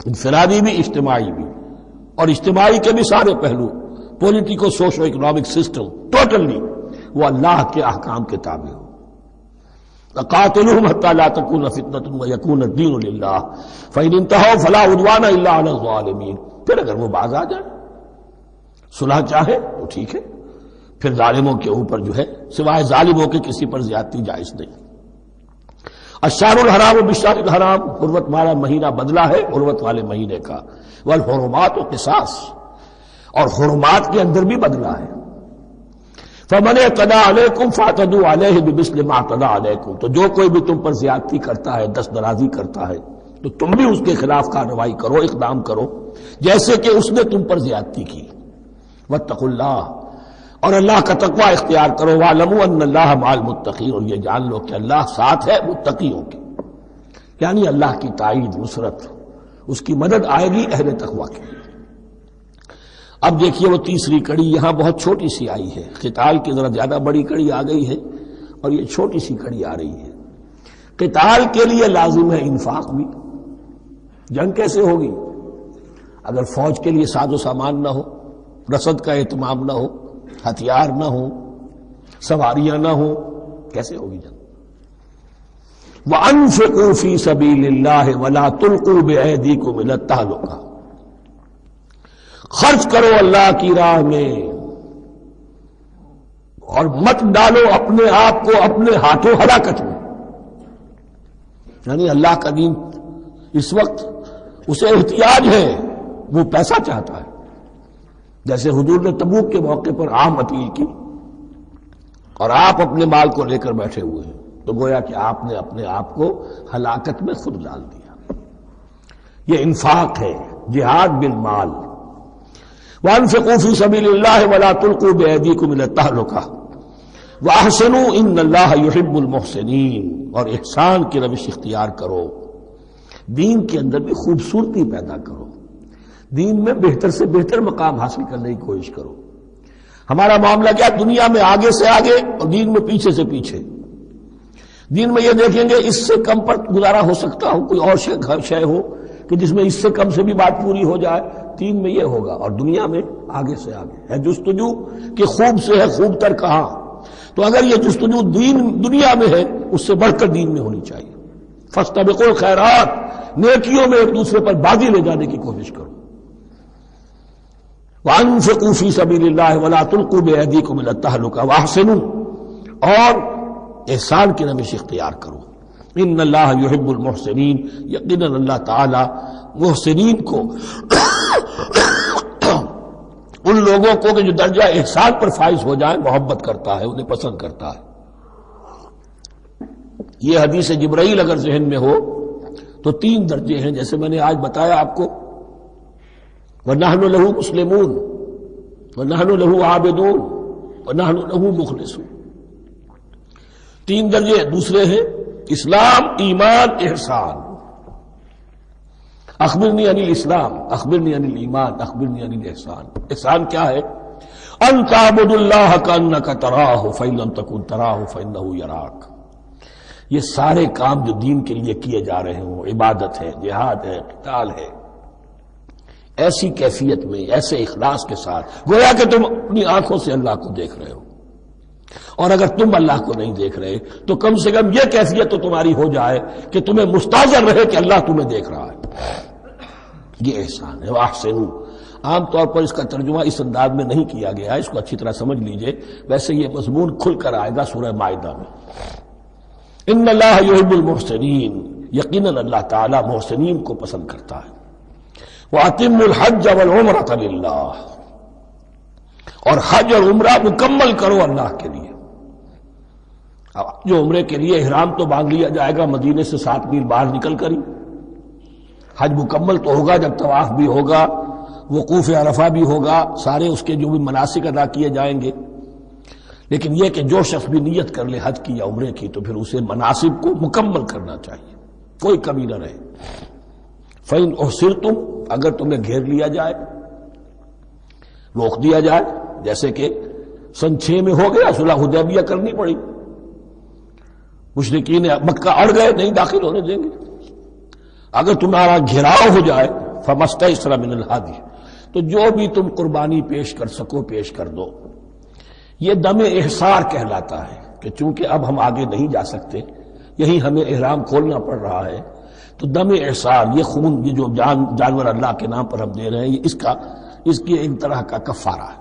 [SPEAKER 1] انفرادی بھی اجتماعی بھی، اور اجتماعی کے بھی سارے پہلو، politico socio economic system totally وہ اللہ کے احکام کے تابع ہو۔ قاتلوہم حتی لا تکون فتنۃ ویکون الدین للہ فإن انتہوا فلا عدوان الا علی الظالمین، پھر اگر وہ باز آ جائے، صلح چاہے تو ٹھیک ہے، پھر ظالموں کے اوپر جو ہے سوائے ظالموں کے کسی پر زیادتی جائز نہیں۔ الشہر الحرام بالشہر الحرام، حرمت والا مہینہ بدلہ ہے حرمت والے مہینے کا، والحرمات قصاص، اور حرمات کے اندر بھی بدلہ ہے۔ فمن اعتدى علیکم فاعتدوا علیہ بمثل ما اعتدى علیکم، تو جو کوئی بھی تم پر زیادتی کرتا ہے، دست درازی کرتا ہے، تو تم بھی اس کے خلاف کارروائی کرو، اقدام کرو جیسے کہ اس نے تم پر زیادتی کی۔ واتقوا اللہ، اور اللہ کا تقوی اختیار کرو، واعلموا ان اللہ مع المتقین، اور یہ جان لو کہ اللہ ساتھ ہے متقیوں کے، یعنی اللہ کی تائید، نصرت، اس کی مدد آئے گی اہل تقوی کی۔ اب دیکھیے وہ تیسری کڑی یہاں بہت چھوٹی سی آئی ہے، قتال کی ذرا زیادہ بڑی کڑی آ گئی ہے اور یہ چھوٹی سی کڑی آ رہی ہے۔ قتال کے لیے لازم ہے انفاق بھی، جنگ کیسے ہوگی اگر فوج کے لیے ساز و سامان نہ ہو، رسد کا اہتمام نہ ہو، ہتھیار نہ ہو، سواریاں نہ ہو، کیسے ہوگی جنگ؟ وَأَنفِقُوا فِي سَبِيلِ اللَّهِ وَلَا تُلْقُوا بِأَيْدِيكُمْ إِلَى التَّهْلُكَةِ، خرچ کرو اللہ کی راہ میں اور مت ڈالو اپنے آپ کو اپنے ہاتھوں ہلاکت میں، یعنی اللہ کا دین اس وقت اسے احتیاج ہے، وہ پیسہ چاہتا ہے. جیسے حضور نے تبوک کے موقع پر عام اپیل کی اور آپ اپنے مال کو لے کر بیٹھے ہوئے ہیں، تو گویا کہ آپ نے اپنے آپ کو ہلاکت میں خود ڈال دیا. یہ انفاق ہے، جہاد بالمال. وانفقوا فی سبیل اللہ ولا تلقوا بایدیکم الی التہلکہ واحسنوا ان اللہ یحب المحسنین. اور احسان کی روش اختیار کرو، دین کے اندر بھی خوبصورتی پیدا کرو، دین میں بہتر سے بہتر مقام حاصل کرنے کی کوشش کرو. ہمارا معاملہ کیا، دنیا میں آگے سے آگے اور دین میں پیچھے سے پیچھے. دین میں یہ دیکھیں گے اس سے کم پر گزارا ہو سکتا ہو، کوئی اور شے ہو کہ جس میں اس سے کم سے بھی بات پوری ہو جائے. دین میں یہ ہوگا، اور دنیا میں آگے سے آگے ہے جستجو کہ خوب سے ہے خوب تر کہاں. تو اگر یہ جستجو دنیا میں ہے، اس سے بڑھ کر دین میں ہونی چاہیے. فاستبقوا الخیرات، نیکیوں میں ایک دوسرے پر بازی لے جانے کی کوشش کرو. وانفقوا فی سبیل اللہ ولا تلقوا بایدیکم الی التہلکہ واحسنوا، اور احسان کی روش اختیار کرو. ان اللہ یحب المحسنین، یقیناً اللہ تعالی محسنین کو ان لوگوں کو کہ جو درجہ احسان پر فائز ہو جائیں محبت کرتا ہے، انہیں پسند کرتا ہے. یہ حدیث جبرائیل اگر ذہن میں ہو تو 3 درجے ہیں، جیسے میں نے آج بتایا آپ کو. وَنَحْنُ لَهُ مُسْلِمُونَ وَنَحْنُ لَهُ عَابِدُونَ وَنَحْنُ لَهُ مُخْلِصُونَ. 3 درجے دوسرے ہیں، اسلام، ایمان، احسان. اخبرنی عن الاسلام، اخبرنی عن الایمان، اخبرنی عن الاحسان. احسان کیا ہے؟ ان تعبد اللہ کانک تراہ فإن لم تکن تراہ فإنہ یراک. یہ سارے کام جو دین کے لیے کیے جا رہے ہوں، عبادت ہے، جہاد ہے، قتال ہے، ایسی کیفیت میں، ایسے اخلاص کے ساتھ، گویا کہ تم اپنی آنکھوں سے اللہ کو دیکھ رہے ہو. اور اگر تم اللہ کو نہیں دیکھ رہے تو کم سے کم یہ کیفیت تو تمہاری ہو جائے کہ تمہیں مستحضر رہے کہ اللہ تمہیں دیکھ رہا ہے. یہ احسان ہے. واحسنوا، عام طور پر اس کا ترجمہ اس انداز میں نہیں کیا گیا ہے، اس کو اچھی طرح سمجھ لیجئے. ویسے یہ مضمون کھل کر آئے گا سورہ مائدہ میں. ان اللہ یحب المحسنین، یقیناً اللہ تعالی محسنین کو پسند کرتا ہے. وَأَتِمُّوا الْحَجَّ وَالْعُمْرَةَ لِلَّهِ، اور حج اور عمرہ مکمل کرو اللہ کے لیے. جو عمرے کے لیے احرام تو باندھ لیا جائے گا مدینے سے 7 میل باہر نکل کر ہی. حج مکمل تو ہوگا جب طواف بھی ہوگا، وقوف عرفہ بھی ہوگا، سارے اس کے جو بھی مناسک ادا کیے جائیں گے. لیکن یہ کہ جو شخص بھی نیت کر لے حج کی یا عمرے کی تو پھر اسے مناسب کو مکمل کرنا چاہیے، کوئی کمی نہ رہے. فَإِنْ أُحْصِرْتُمْ، اگر تمہیں گھیر لیا جائے، روک دیا جائے، جیسے کہ سن 6 میں ہو گیا، صلح حدیبیہ کرنی پڑی، مشرکین مکہ اڑ گئے، نہیں داخل ہونے دیں گے. اگر تمہارا گھیراؤ ہو جائے فَمَسْتَيْسَرَ مِنَ الْهَدْيِ، تو جو بھی تم قربانی پیش کر سکو پیش کر دو. یہ دم احصار کہلاتا ہے کہ چونکہ اب ہم آگے نہیں جا سکتے، یہی ہمیں احرام کھولنا پڑ رہا ہے، تو دم احصار، یہ خون، یہ جو جانور اللہ کے نام پر ہم دے رہے ہیں، اس کی ایک طرح کا کفارہ ہے.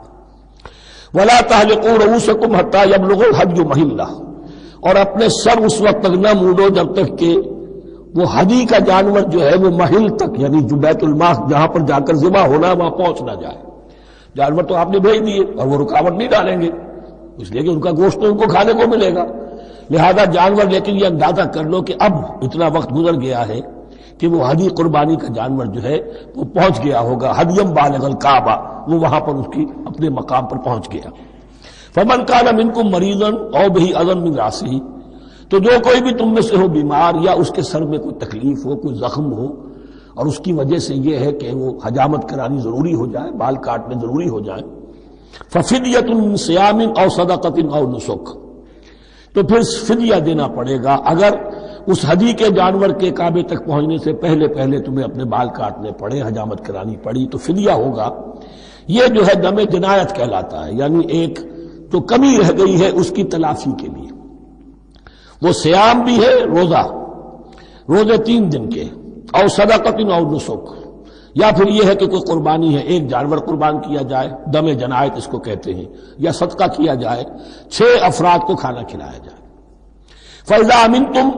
[SPEAKER 1] وَلَا تَحْلِقُوا رُؤُوسَكُمْ حَتَّى يَبْلُغَ الْحَدْيُ مَحِلَّهُ، اور اپنے سر اس وقت تک نہ موڑو جب تک کہ وہ ہدی کا جانور جو ہے وہ محل تک، یعنی جو بیت الماء جہاں پر جا کر ذبح ہونا وہاں پہنچ نہ جائے. جانور تو آپ نے بھیج دیے اور وہ رکاوٹ نہیں ڈالیں گے، اس لیے کہ ان کا گوشت تو ان کو کھانے کو ملے گا. لہذا جانور، لیکن یہ اندازہ کر لو کہ اب اتنا وقت گزر گیا ہے کہ وہ ہدی قربانی کا جانور جو ہے وہ پہنچ گیا ہوگا. ہدیم بالغ الکعبہ، وہ وہاں پر اس کی اپنے مقام پر پہنچ گیا. فمن کان منکم مریضا او بہ اذى من راسہ، تو جو کوئی بھی تم میں سے ہو بیمار یا اس کے سر میں کوئی تکلیف ہو، کوئی زخم ہو، اور اس کی وجہ سے یہ ہے کہ وہ حجامت کرانی ضروری ہو جائے، بال کاٹنے ضروری ہو جائیں، ففدیۃ من صیام او صدقۃ او نسک، تو پھر فدیہ دینا پڑے گا. اگر اس ہدی کے جانور کے کعبے تک پہنچنے سے پہلے تمہیں اپنے بال کاٹنے پڑے، حجامت کرانی پڑی، تو فدیہ ہوگا. یہ جو ہے دم جنایت کہلاتا ہے، یعنی ایک تو کمی رہ گئی ہے اس کی تلافی کے لیے. وہ صیام بھی ہے، روزے 3 دن کے، اور صدقۃ او نسک، یا پھر یہ ہے کہ کوئی قربانی ہے، ایک جانور قربان کیا جائے، دم جنایت اس کو کہتے ہیں، یا صدقہ کیا جائے، 6 افراد کو کھانا کھلایا جائے. فَإِذَا أَمِنْتُمْ،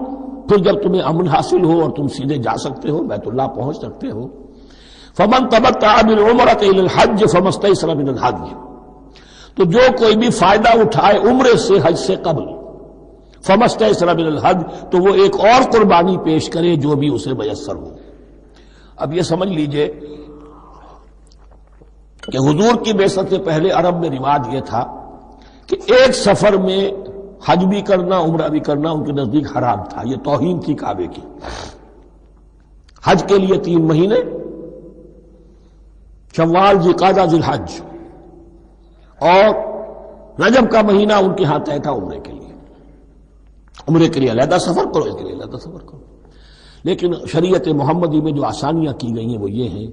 [SPEAKER 1] پھر جب تمہیں امن حاصل ہو اور تم سیدھے جا سکتے ہو، بیت اللہ پہنچ سکتے ہو، فمن تمتع بالعمرۃ الی الحج فما استیسر من الحج، تو جو کوئی بھی فائدہ اٹھائے عمرے سے حج سے قبل، فما استیسر من الحج، تو وہ ایک اور قربانی پیش کرے جو بھی اسے میسر ہو۔ اب یہ سمجھ لیجئے کہ حضور کی بعثت سے پہلے عرب میں رواج یہ تھا کہ ایک سفر میں حج بھی کرنا عمرہ بھی کرنا ان کے نزدیک حرام تھا، یہ توہین تھی کعبے کی۔ حج کے لیے 3 مہینے، شوال، ذوالقعدہ، ذی الحج، اور رجب کا مہینہ ان کے ہاں طے تھا عمرے کے لیے۔ عمرے کے لیے علیحدہ سفر کرو، اس کے لیے علیحدہ سفر کرو۔ لیکن شریعت محمدی میں جو آسانیاں کی گئی ہیں وہ یہ ہیں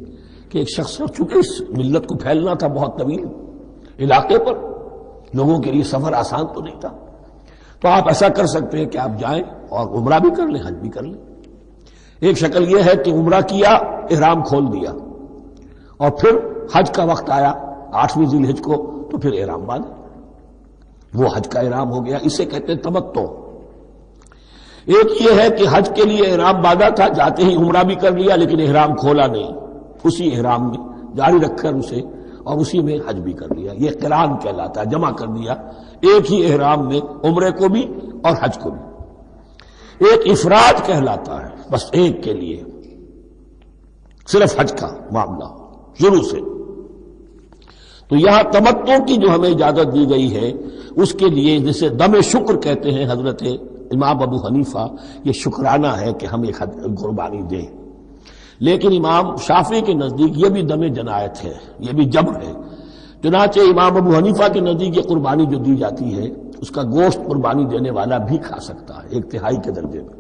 [SPEAKER 1] کہ ایک شخص، چونکہ اس ملت کو پھیلنا تھا بہت طویل علاقے پر، لوگوں کے لیے سفر آسان تو نہیں تھا، تو آپ ایسا کر سکتے ہیں کہ آپ جائیں اور عمرہ بھی کر لیں، حج بھی کر لیں۔ ایک شکل یہ ہے کہ عمرہ کیا، احرام کھول دیا، اور پھر حج کا وقت آیا 8ویں ذی الحج کو تو پھر احرام باندھے، وہ حج کا احرام ہو گیا۔ اسے کہتے ہیں تمتع۔ ایک یہ ہے کہ حج کے لیے احرام باندھا تھا، جاتے ہی عمرہ بھی کر لیا لیکن احرام کھولا نہیں، اسی احرام میں جاری رکھ کر اسے، اور اسی میں حج بھی کر لیا۔ یہ قران کہلاتا ہے، جمع کر دیا ایک ہی احرام میں عمرے کو بھی اور حج کو بھی۔ ایک افراد کہلاتا ہے، بس ایک کے لیے صرف حج کا معاملہ شروع سے۔ تو یہاں تمتع کی جو ہمیں اجازت دی گئی ہے اس کے لیے، جسے دم شکر کہتے ہیں حضرت امام ابو حنیفہ، یہ شکرانہ ہے کہ ہم ایک قربانی دیں۔ لیکن امام شافعی کے نزدیک یہ بھی دم جنایت ہے، یہ بھی جبر ہے۔ چنانچہ امام ابو حنیفہ کے نزدیک یہ قربانی جو دی جاتی ہے اس کا گوشت قربانی دینے والا بھی کھا سکتا ہے 1/3 کے درجے میں،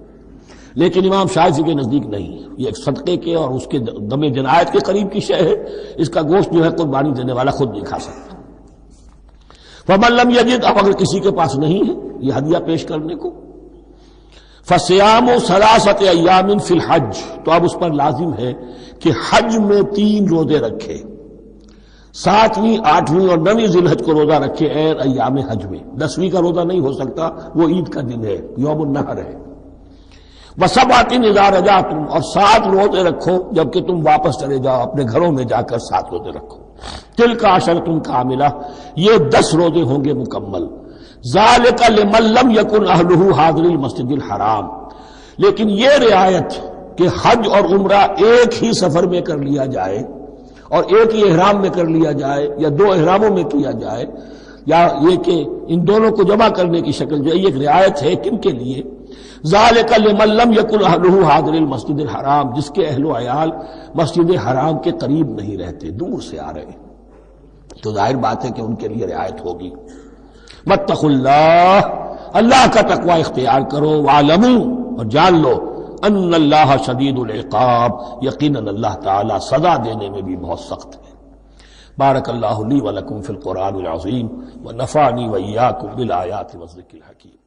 [SPEAKER 1] لیکن امام شافعی کے نزدیک نہیں، یہ ایک صدقے کے اور اس کے دم جنایت کے قریب کی شے ہے، اس کا گوشت جو ہے قربانی دینے والا خود نہیں کھا سکتا۔ فمن لم یجد، اب اگر کسی کے پاس نہیں ہے یہ ہدیہ پیش کرنے کو، فصیام 3 ایام فی الحج، تو اب اس پر لازم ہے کہ حج میں 3 روزے رکھے، 7ویں، 8ویں اور 9ویں ذی الحج کو روزہ رکھے ایام حج میں۔ 10ویں کا روزہ نہیں ہو سکتا، وہ عید کا دن ہے، یوم النحر ہے۔ وسبعۃ اذا رجعتم، اور 7 روزے رکھو جبکہ تم واپس چلے جاؤ اپنے گھروں میں جا کر 7 روزے رکھو۔ تلک عشرۃ کاملہ، یہ 10 روزے ہوں گے مکمل۔ ذالک لمن لم یکن اہلہ حاضر المسجد الحرام، لیکن یہ رعایت کہ حج اور عمرہ ایک ہی سفر میں کر لیا جائے اور ایک ہی احرام میں کر لیا جائے یا 2 احراموں میں کیا جائے، یا یہ کہ ان دونوں کو جمع کرنے کی شکل جو ہے، یہ رعایت ہے کن کے لیے؟ ذالک لمن لم یکن اہلہ حاضر المسجد الحرام، جس کے اہل و عیال مسجد حرام کے قریب نہیں رہتے، دور سے آ رہے ہیں، تو ظاہر بات ہے کہ ان کے لیے رعایت ہوگی۔ واتقوا اللہ، اللہ کا تقوی اختیار کرو، وعلموا، اور جان لو، ان اللہ شدید العقاب، یقیناً اللہ تعالی سزا دینے میں بھی بہت سخت ہے۔ بارک اللہ لی ولکم فی القرآن العظیم ونفعنی وإیاکم بالآیات والذکر الحکیم۔